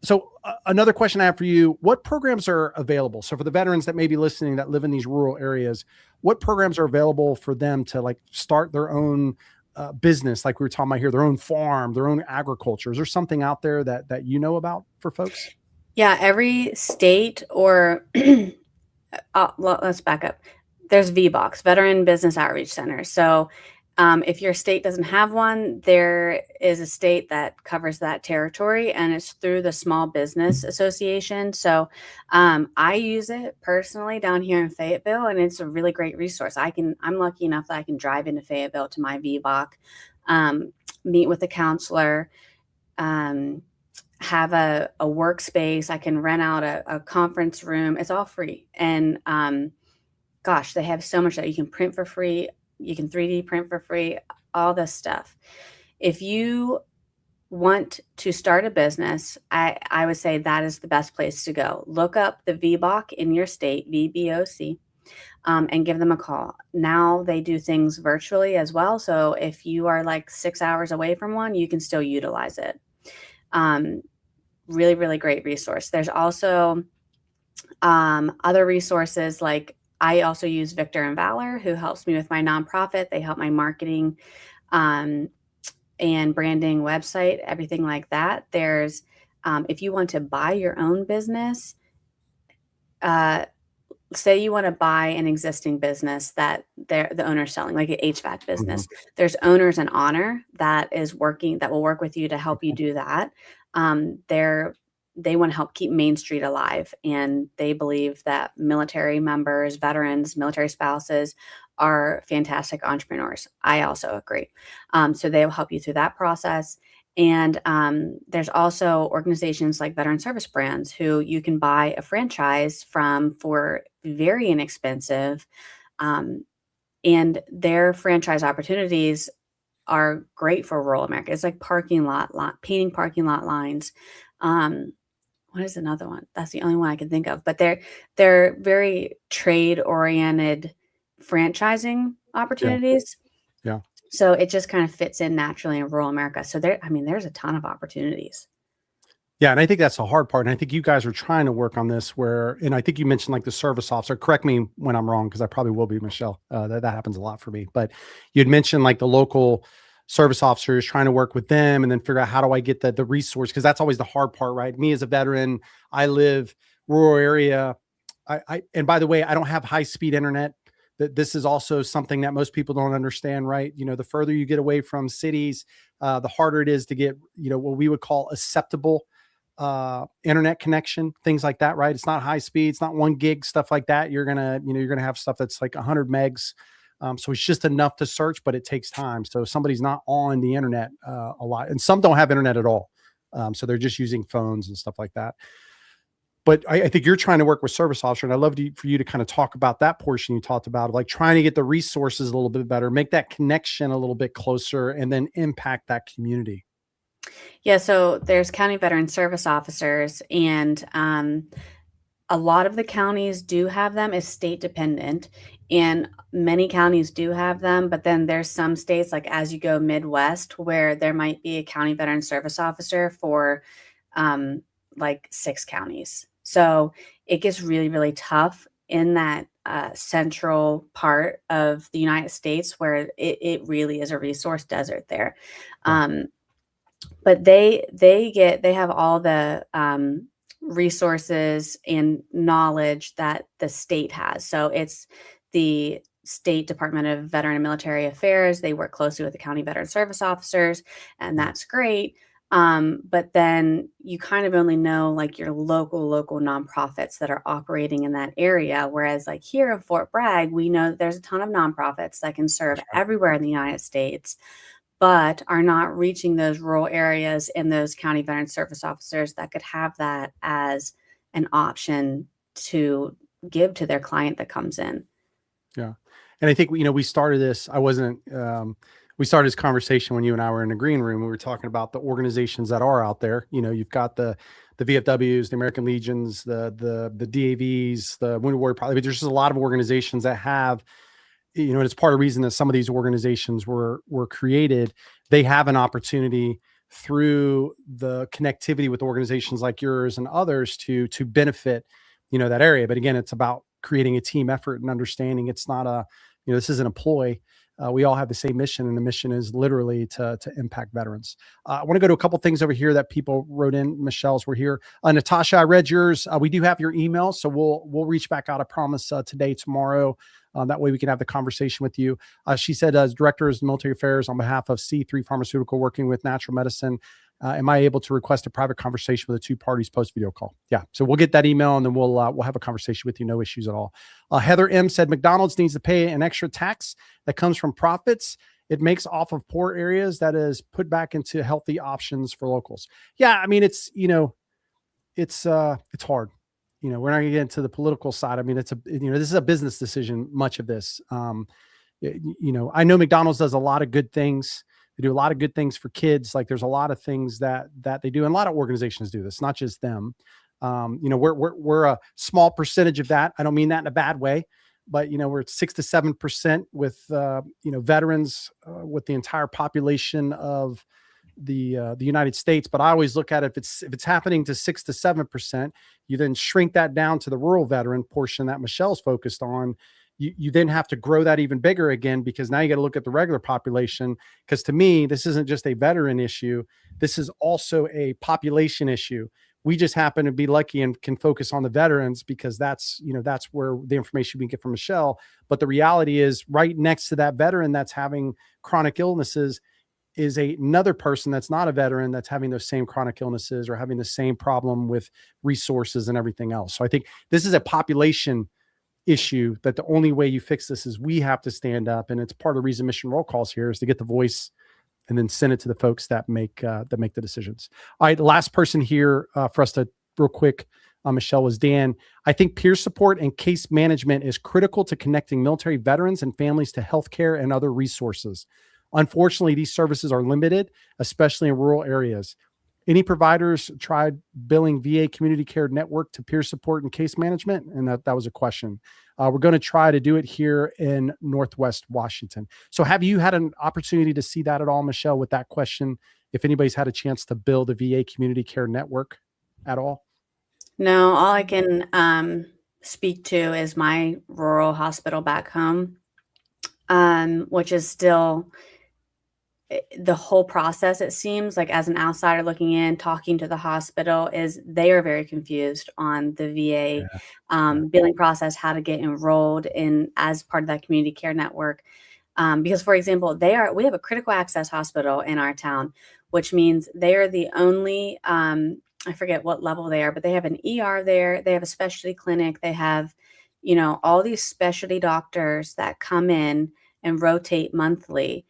A: So another question I have for you, what programs are available? So for the veterans that may be listening that live in these rural areas, what programs are available for them to like start their own business? Like we were talking about here, their own farm, their own agriculture. Is there something out there that you know about for folks?
C: Yeah, every state or let's back up. There's VBOX, Veteran Business Outreach Center. So if your state doesn't have one, there is a state that covers that territory, and it's through the Small Business Association. So I use it personally down here in Fayetteville, and it's a really great resource. I'm lucky enough that I can drive into Fayetteville to my VBOC, meet with a counselor, have a workspace. I can rent out a conference room. It's all free. And gosh, they have so much that you can print for free. You can 3D print for free, all this stuff. If you want to start a business, I would say that is the best place to go. Look up the VBOC in your state, VBOC, and give them a call. Now they do things virtually as well. So if you are like 6 hours away from one, you can still utilize it. Really, really great resource. There's also other resources, like I also use Victor and Valor, who helps me with my nonprofit. They help my marketing and branding, website, everything like that. There's, if you want to buy your own business, say you want to buy an existing business that the owner's selling, like an HVAC business. There's Owners in Honor that will work with you to help you do that. They want to help keep Main Street alive, and they believe that military members, veterans, military spouses are fantastic entrepreneurs. I also agree. So they will help you through that process. And there's also organizations like Veteran Service Brands, who you can buy a franchise from for very inexpensive. And their franchise opportunities are great for rural America. It's like painting parking lot lines. What is another one? That's the only one I can think of. But they're very trade-oriented franchising opportunities.
A: Yeah.
C: So it just kind of fits in naturally in rural America. So there's a ton of opportunities.
A: Yeah. And I think that's the hard part. And I think you guys are trying to work on this and I think you mentioned like the service officer, correct me when I'm wrong, because I probably will be, Michelle. That happens a lot for me, but you'd mentioned like the local service officers, trying to work with them and then figure out how do I get the resource? Cause that's always the hard part, right? Me as a veteran, I live rural area. And by the way, I don't have high speed internet. This is also something that most people don't understand, right? The further you get away from cities, the harder it is to get, what we would call acceptable internet connection, things like that, right? It's not high speed, it's not 1 gig, stuff like that. You're gonna, you're gonna have stuff that's like 100 megs. So it's just enough to search, but it takes time. So somebody's not on the internet a lot, and some don't have internet at all. So they're just using phones and stuff like that. But I think you're trying to work with service officer, and I love for you to kind of talk about that portion you talked about, like trying to get the resources a little bit better, make that connection a little bit closer, and then impact that community.
C: Yeah, so there's county veteran service officers, and a lot of the counties do have them. It's state dependent, and many counties do have them. But then there's some states, like as you go Midwest, where there might be a county veteran service officer for like 6 counties. So it gets really, really tough in that central part of the United States where it really is a resource desert there.
A: Yeah.
C: But they have all the resources and knowledge that the state has. So it's the State Department of Veteran and Military Affairs. They work closely with the county veteran service officers, and that's great. But then you kind of only know like your local nonprofits that are operating in that area. Whereas like here in Fort Bragg, we know that there's a ton of nonprofits that can serve everywhere in the United States, but are not reaching those rural areas and those county veteran service officers that could have that as an option to give to their client that comes in.
A: Yeah. And I think, we started this, we started this conversation when you and I were in the green room. We were talking about the organizations that are out there. You've got the VFWs, the American Legions, the DAVs, the Wounded Warrior Project. There's just a lot of organizations that have, and it's part of the reason that some of these organizations were created. They have an opportunity through the connectivity with organizations like yours and others to benefit, that area. But again, it's about creating a team effort and understanding it's not this isn't a ploy. We all have the same mission, and the mission is literally to impact veterans. I want to go to a couple things over here that people wrote in. Michelle's were here. Natasha, I read yours. We do have your email, so we'll reach back out, I promise, today, tomorrow. That way we can have the conversation with you. She said, as Director of Military Affairs on behalf of C3 Pharmaceutical working with Natural Medicine, am I able to request a private conversation with the two parties post video call? Yeah. So we'll get that email, and then we'll have a conversation with you. No issues at all. Heather M said McDonald's needs to pay an extra tax that comes from profits it makes off of poor areas that is put back into healthy options for locals. Yeah. I mean, it's hard. We're not gonna get into the political side. I mean, this is a business decision, much of this. I know McDonald's does a lot of good things. They do a lot of good things for kids. Like there's a lot of things that they do, and a lot of organizations do this, not just them. We're a small percentage of that. I don't mean that in a bad way, but we're at 6 to 7% with veterans with the entire population of the United States. But I always look at it, if it's happening to 6 to 7%, you then shrink that down to the rural veteran portion that Michelle's focused on. You then have to grow that even bigger again, because now you got to look at the regular population. Because to me, this isn't just a veteran issue. This is also a population issue. We just happen to be lucky and can focus on the veterans because that's where the information we get from Michelle. But the reality is right next to that veteran that's having chronic illnesses is another person that's not a veteran that's having those same chronic illnesses or having the same problem with resources and everything else. So I think this is a population issue that the only way you fix this is we have to stand up. And it's part of the reason Mission Roll Calls here is to get the voice and then send it to the folks that make the decisions. All right. The last person here for us to real quick, Michelle, was Dan. I think peer support and case management is critical to connecting military veterans and families to healthcare and other resources. Unfortunately, these services are limited, especially in rural areas. Any providers tried billing VA Community Care Network to peer support and case management? And that was a question. We're going to try to do it here in Northwest Washington. So have you had an opportunity to see that at all, Michelle, with that question? If anybody's had a chance to build a VA Community Care Network at all?
C: No, all I can speak to is my rural hospital back home, which is still the whole process. It seems like, as an outsider looking in, talking to the hospital, is they are very confused on the VA billing process, how to get enrolled in as part of that community care network. Because, for example, we have a critical access hospital in our town, which means they are the only I forget what level they are, but they have an ER there. They have a specialty clinic. They have, you know, all these specialty doctors that come in and rotate monthly.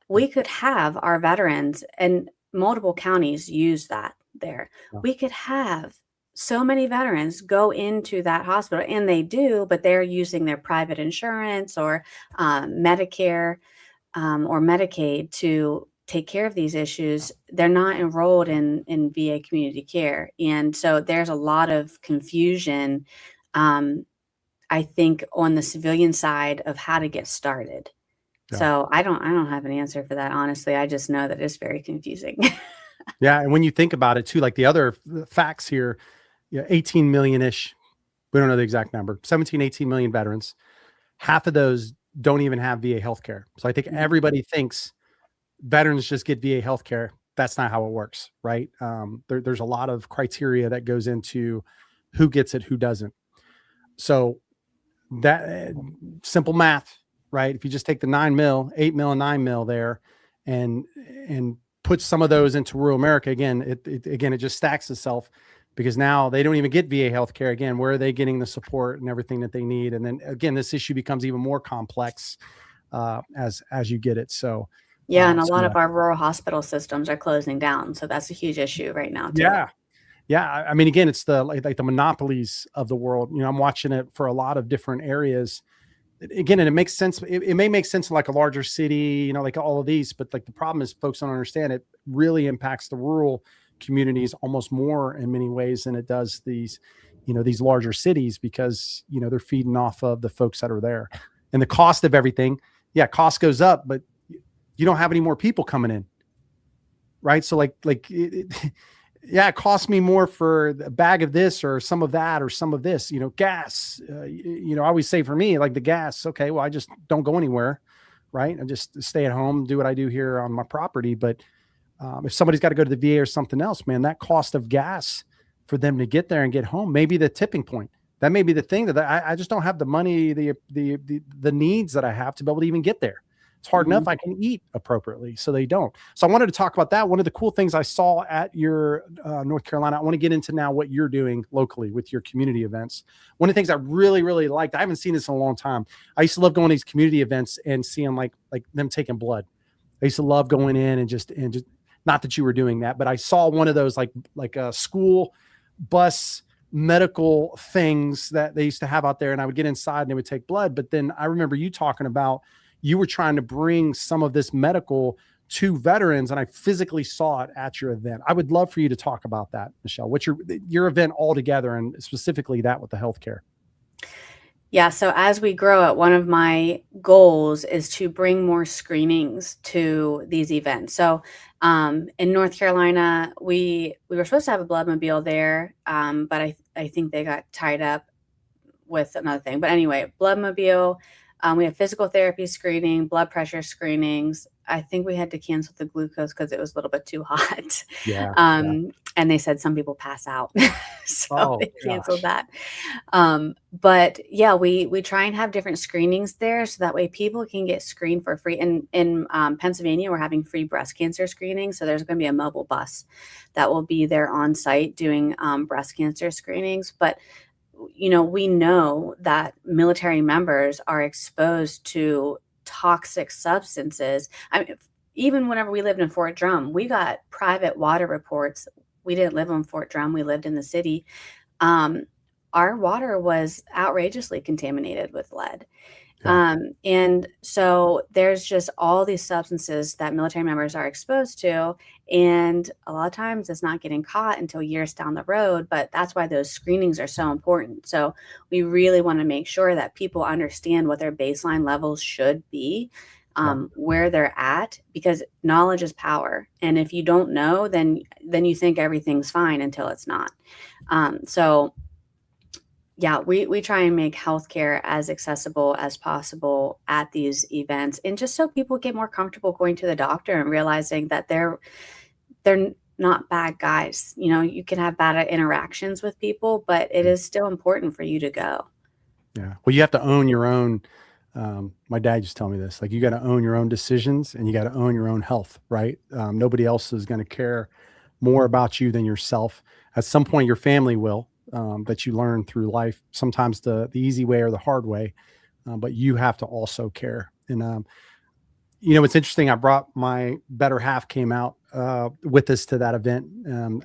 C: We could have our veterans, and multiple counties use that there.
A: Yeah.
C: We could have so many veterans go into that hospital, and they do, but they're using their private insurance or Medicare or Medicaid to take care of these issues. They're not enrolled in VA community care. And so there's a lot of confusion, um, I think, on the civilian side of how to get started.
A: Yeah.
C: So I don't have an answer for that, honestly. I just know that it's very confusing.
A: Yeah. And when you think about it too, like the other facts here, 18 million-ish, we don't know the exact number, 17, 18 million veterans. Half of those don't even have VA healthcare. So I think everybody thinks veterans just get VA healthcare. That's not how it works, right? There's a lot of criteria that goes into who gets it, who doesn't. So that simple math, right? If you just take the 9 mil, 8 mil and 9 mil there and put some of those into rural America, again, it just stacks itself, because now they don't even get VA healthcare. Again, where are they getting the support and everything that they need? And then again, this issue becomes even more complex as you get it. So
C: Yeah, and a lot of our rural hospital systems are closing down. So that's a huge issue right now too.
A: Yeah. Yeah. I mean, again, it's the like the monopolies of the world. You know, I'm watching it for a lot of different areas. Again, and it makes sense. It may make sense in like a larger city, you know, like all of these, but like the problem is folks don't understand it really impacts the rural communities almost more in many ways than it does these, you know, these larger cities, because, you know, they're feeding off of the folks that are there. And the cost of everything, yeah, cost goes up, but you don't have any more people coming in. Right. So yeah, it costs me more for a bag of this or some of that or some of this, you know, gas, you know, I always say for me, like the gas, okay, well, I just don't go anywhere. Right. I just stay at home, do what I do here on my property. But if somebody's got to go to the VA or something else, man, that cost of gas for them to get there and get home, maybe the tipping point. That may be the thing that I just don't have the money, the needs that I have to be able to even get there. It's hard enough I can eat appropriately, so they don't. So I wanted to talk about that. One of the cool things I saw at your North Carolina, I want to get into now what you're doing locally with your community events. One of the things I really, really liked, I haven't seen this in a long time. I used to love going to these community events and seeing like them taking blood. I used to love going in and just not that you were doing that, but I saw one of those like a school bus medical things that they used to have out there, and I would get inside and they would take blood. But then I remember you talking about you were trying to bring some of this medical to veterans, and I physically saw it at your event. I would love for you to talk about that, Michelle. What's your event altogether, and specifically that with the healthcare?
C: Yeah, so as we grow it, one of my goals is to bring more screenings to these events. So in North Carolina, we were supposed to have a bloodmobile there, but I think they got tied up with another thing. But anyway, bloodmobile. We have physical therapy screening, blood pressure screenings. I think we had to cancel the glucose because it was a little bit too hot.
A: Yeah.
C: And they said some people pass out. So they canceled
A: gosh.
C: that. But yeah, we try and have different screenings there so that way people can get screened for free. In Pennsylvania, we're having free breast cancer screening. So there's going to be a mobile bus that will be there on site doing breast cancer screenings. But you know, we know that military members are exposed to toxic substances. I mean, even whenever we lived in Fort Drum, we got private water reports. We didn't live on Fort Drum. We lived in the city. Our water was outrageously contaminated with lead.
A: Yeah.
C: And so there's just all these substances that military members are exposed to. And a lot of times it's not getting caught until years down the road. But that's why those screenings are so important. So we really want to make sure that people understand what their baseline levels should be, where they're at, because knowledge is power. And if you don't know, then you think everything's fine until it's not. So yeah, we try and make healthcare as accessible as possible at these events, and just so people get more comfortable going to the doctor and realizing that they're not bad guys. You know, you can have bad interactions with people, but it is still important for you to go.
A: Yeah. Well, you have to own your own. My dad used to tell me this, like, you got to own your own decisions and you got to own your own health, right? Nobody else is going to care more about you than yourself. At some point, your family will, that you learn through life, sometimes the easy way or the hard way. But you have to also care. And, it's interesting. I brought my better half came out with us to that event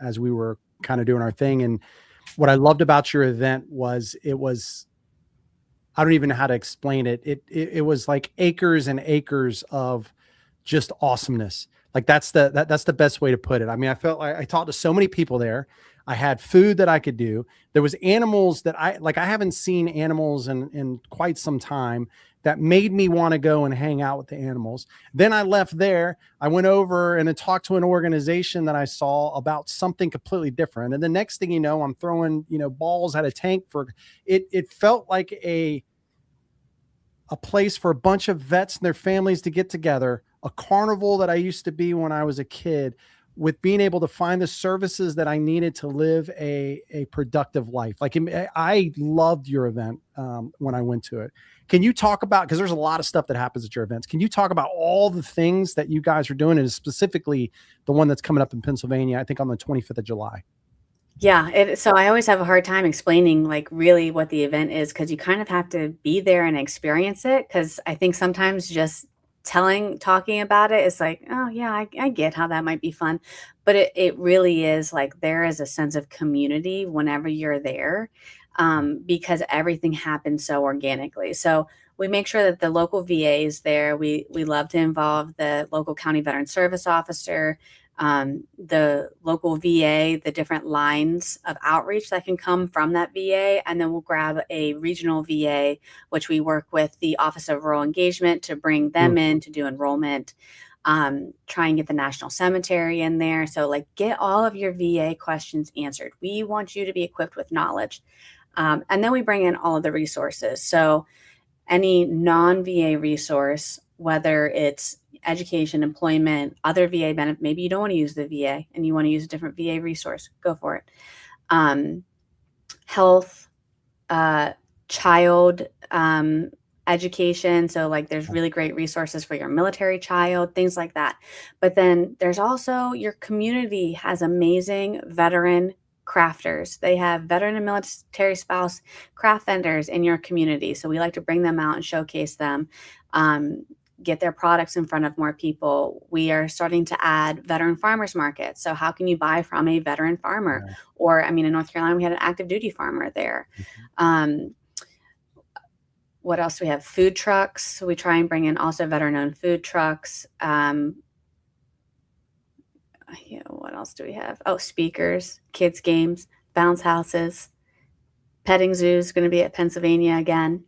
A: as we were kind of doing our thing. And what I loved about your event was I don't even know how to explain it. It was like acres and acres of just awesomeness. Like that's the best way to put it. I mean, I felt like I talked to so many people there. I had food that I could do. There was animals that I haven't seen animals in quite some time that made me want to go and hang out with the animals. Then I left there. I went over and then talked to an organization that I saw about something completely different. And the next thing you know, I'm throwing, balls at a tank for it. It felt like a place for a bunch of vets and their families to get together, a carnival that I used to be when I was a kid, with being able to find the services that I needed to live a productive life. Like I loved your event when I went to it. Can you talk about, because there's a lot of stuff that happens at your events. Can you talk about all the things that you guys are doing, and specifically the one that's coming up in Pennsylvania, I think on the 25th of July?
C: Yeah, so I always have a hard time explaining like really what the event is, because you kind of have to be there and experience it. Because I think sometimes just talking about it is like, oh yeah, I get how that might be fun, but it really is like there is a sense of community whenever you're there, because everything happens so organically. So we make sure that the local VA is there. We love to involve the local county veteran service officer, the local VA, the different lines of outreach that can come from that VA. And then we'll grab a regional VA, which we work with the Office of Rural Engagement to bring them in to do enrollment, try and get the National Cemetery in there. So like get all of your VA questions answered. We want you to be equipped with knowledge. And then we bring in all of the resources. So any non-VA resource, whether it's education, employment, other VA benefit, maybe you don't want to use the VA and you want to use a different VA resource, go for it. Health, child education. So like there's really great resources for your military child, things like that. But then there's also your community has amazing veteran crafters. They have veteran and military spouse craft vendors in your community. So we like to bring them out and showcase them, get their products in front of more people. We are starting to add veteran farmers markets. So how can you buy from a veteran farmer?
A: Yeah.
C: Or, I mean, in North Carolina, we had an active duty farmer there. What else do we have? Food trucks. So we try and bring in also veteran-owned food trucks. What else do we have? Oh, speakers, kids games, bounce houses, petting zoo is going to be at Pennsylvania again.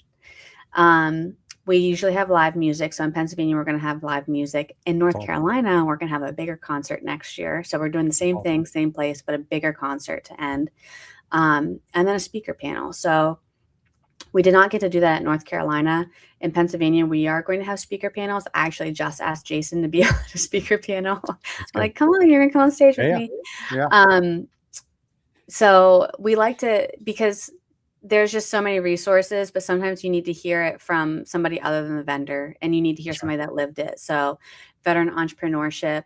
C: We usually have live music. So in Pennsylvania, we're going to have live music. In North Carolina, we're going to have a bigger concert next year. So we're doing the same thing, same place, but a bigger concert to end. And then a speaker panel. So we did not get to do that at North Carolina. In Pennsylvania, we are going to have speaker panels. I actually just asked Jason to be on a speaker panel. Like, come on, you're going to come on stage with me.
A: Yeah.
C: So we like to, because there's just so many resources, but sometimes you need to hear it from somebody other than the vendor, and you need to hear somebody that lived it. So veteran entrepreneurship,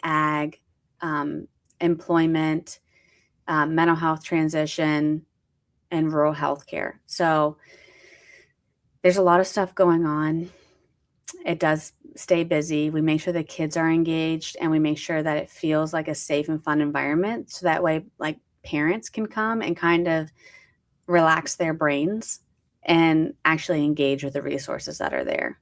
C: ag, employment, mental health transition, and rural healthcare. So there's a lot of stuff going on. It does stay busy. We make sure the kids are engaged, and we make sure that it feels like a safe and fun environment. So that way, like, parents can come and kind of relax their brains and actually engage with the resources that are there.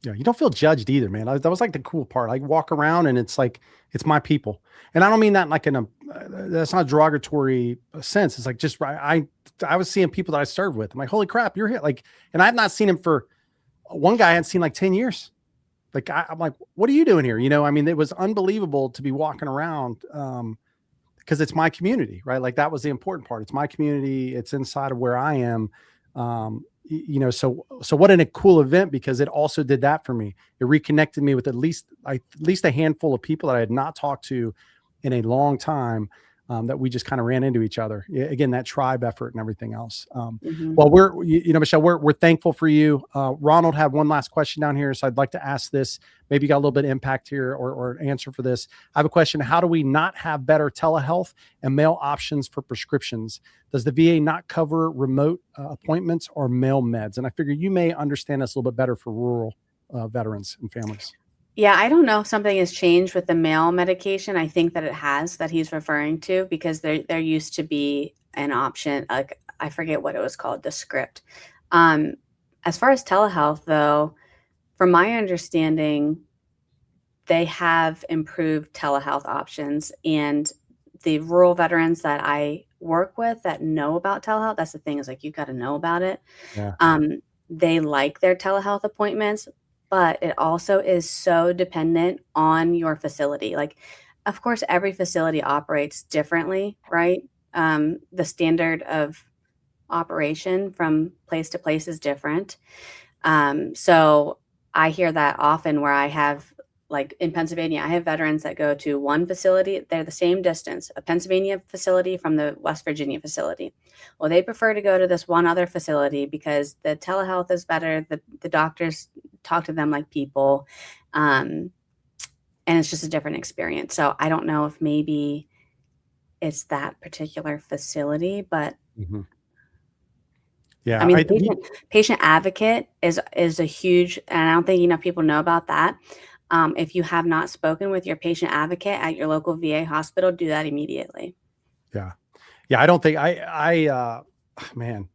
A: Yeah, you don't feel judged either, man. That was like the cool part. I walk around and it's like, it's my people. And I don't mean that like in a, that's not a derogatory sense. It's like, just, I was seeing people that I served with. I'm like, holy crap, you're here. Like, and I've not seen him for, one guy I hadn't seen like 10 years. Like, I'm like, what are you doing here? I mean, it was unbelievable to be walking around, because it's my community, right? Like, that was the important part. It's my community. It's inside of where I am. So what a cool event, because it also did that for me. It reconnected me with at least a handful of people that I had not talked to in a long time. that we just kind of ran into each other. Again, that tribe effort and everything else.
C: Mhm.
A: Well, Michelle, we're thankful for you. Ronald had one last question down here, so I'd like to ask this. Maybe you got a little bit of impact here or an answer for this. I have a question. How do we not have better telehealth and mail options for prescriptions? Does the VA not cover remote appointments or mail meds? And I figure you may understand this a little bit better for rural veterans and families.
C: Yeah, I don't know if something has changed with the mail medication. I think that it has, that he's referring to, because there used to be an option, like I forget what it was called, the script. As far as telehealth, though, from my understanding, they have improved telehealth options, and the rural veterans that I work with that know about telehealth, that's the thing, is like you got to know about it.
A: Yeah.
C: They like their telehealth appointments, but it also is so dependent on your facility. Like, of course, every facility operates differently, right? The standard of operation from place to place is different. So I hear that often where I have, like in Pennsylvania, I have veterans that go to one facility. They're the same distance, a Pennsylvania facility from the West Virginia facility. Well, they prefer to go to this one other facility because the telehealth is better. The doctors talk to them like people. And it's just a different experience. So I don't know if maybe it's that particular facility, but
A: Mm-hmm. Yeah.
C: I mean, patient advocate is a huge, and I don't think enough people know about that. If you have not spoken with your patient advocate at your local VA hospital, do that immediately.
A: Yeah. Yeah. I don't think man,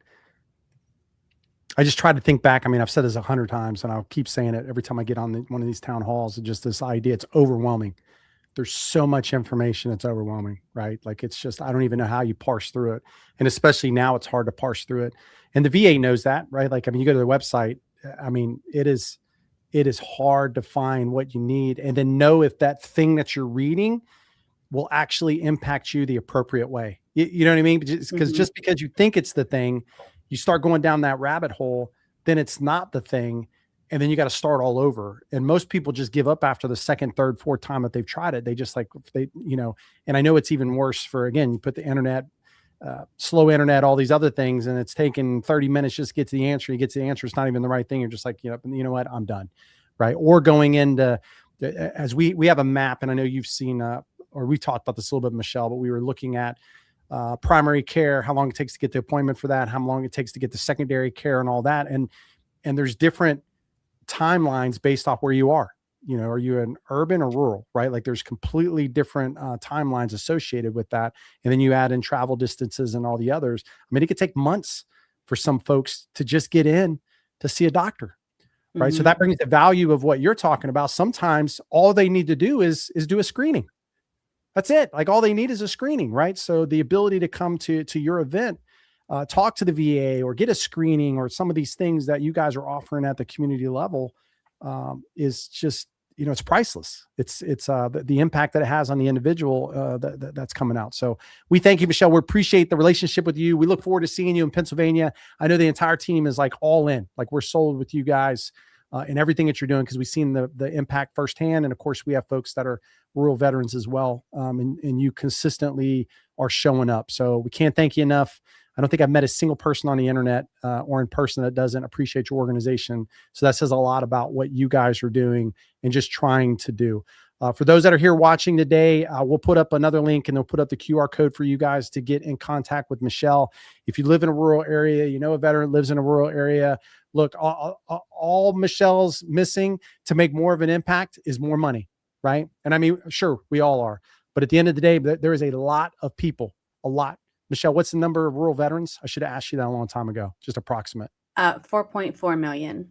A: I just try to think back. I mean, I've said this 100 times and I'll keep saying it every time I get on one of these town halls. Just this idea, it's overwhelming. There's so much information. It's overwhelming, right? Like it's just, I don't even know how you parse through it. And especially now it's hard to parse through it. And the VA knows that, right? Like, I mean, you go to their website, I mean, it is hard to find what you need and then know if that thing that you're reading will actually impact you the appropriate way. You know what I mean? Because just because you think it's the thing, you start going down that rabbit hole, then it's not the thing. And then you got to start all over. And most people just give up after the second, third, fourth time that they've tried it. They just like, and I know it's even worse for, again, you put the internet, slow internet, all these other things, and it's taken 30 minutes just to get to the answer. You get to the answer. It's not even the right thing. You're just like, you know what, I'm done. Right. Or going into, as we have a map, and I know you've seen, or we talked about this a little bit, Michelle, but we were looking at primary care, how long it takes to get the appointment for that, how long it takes to get the secondary care and all that. And there's different timelines based off where you are. Are you in urban or rural, right? Like there's completely different timelines associated with that. And then you add in travel distances and all the others. I mean, it could take months for some folks to just get in to see a doctor, right? So that brings the value of what you're talking about. Sometimes all they need to do is do a screening. That's it. Like all they need is a screening, right? So the ability to come to your event, talk to the VA or get a screening or some of these things that you guys are offering at the community level is just, it's priceless. It's the impact that it has on the individual that's coming out. So we thank you, Michelle. We appreciate the relationship with you. We look forward to seeing you in Pennsylvania. I know the entire team is like all in, like we're sold with you guys and everything that you're doing, because we've seen the impact firsthand. And of course we have folks that are rural veterans as well. And you consistently are showing up. So we can't thank you enough. I don't think I've met a single person on the internet or in person that doesn't appreciate your organization. So that says a lot about what you guys are doing and just trying to do. For those that are here watching today, we'll put up another link and they'll put up the QR code for you guys to get in contact with Michelle. If you live in a rural area, a veteran lives in a rural area, look, all Michelle's missing to make more of an impact is more money, right? And I mean, sure, we all are. But at the end of the day, there is a lot of people, a lot. Michelle, what's the number of rural veterans? I should have asked you that a long time ago, just approximate.
C: 4.4 million.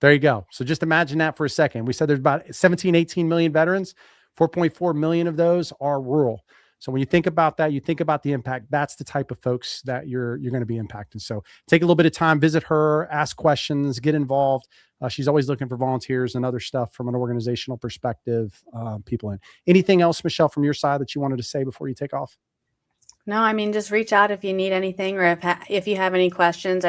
A: There you go. So just imagine that for a second. We said there's about 17, 18 million veterans. 4.4 million of those are rural. So when you think about that, you think about the impact. That's the type of folks that you're going to be impacting. So take a little bit of time, visit her, ask questions, get involved. She's always looking for volunteers and other stuff from an organizational perspective, people in. Anything else, Michelle, from your side that you wanted to say before you take off?
C: No, I mean, just reach out if you need anything, or if you have any questions.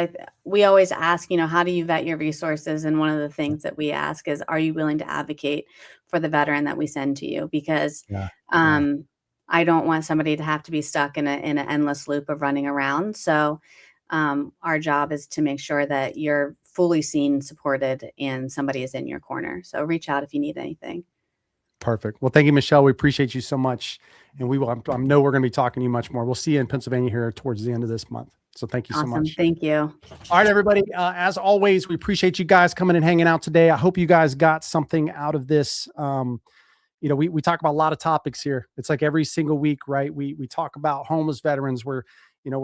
C: We always ask, how do you vet your resources? And one of the things that we ask is, are you willing to advocate for the veteran that we send to you? Because I don't want somebody to have to be stuck in an endless loop of running around. So our job is to make sure that you're fully seen, supported, and somebody is in your corner. So reach out if you need anything.
A: Perfect. Well, thank you, Michelle. We appreciate you so much. And we will, I know we're going to be talking to you much more. We'll see you in Pennsylvania here towards the end of this month. So thank you so
C: Awesome.
A: much.
C: Thank you.
A: All right, everybody. As always, we appreciate you guys coming and hanging out today. I hope you guys got something out of this. We talk about a lot of topics here. It's like every single week, right? We talk about homeless veterans. We're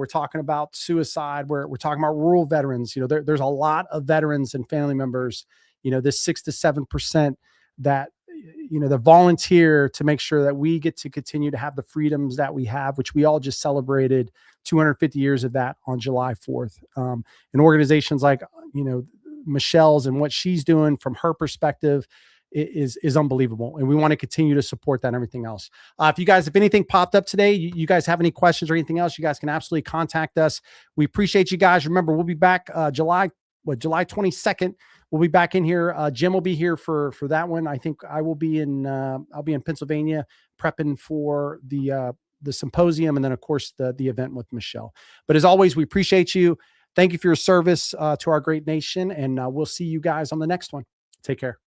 A: talking about suicide. We're talking about rural veterans. There's a lot of veterans and family members, this 6 to 7% that, that volunteer to make sure that we get to continue to have the freedoms that we have, which we all just celebrated 250 years of that on July 4th. And organizations like, Michelle's and what she's doing from her perspective is unbelievable. And we want to continue to support that and everything else. If anything popped up today, you guys have any questions or anything else, you guys can absolutely contact us. We appreciate you guys. Remember, we'll be back July 22nd. We'll be back in here. Jim will be here for that one. I think I will be I'll be in Pennsylvania prepping for the symposium. And then of course the event with Michelle. But as always, we appreciate you. Thank you for your service to our great nation. And we'll see you guys on the next one. Take care.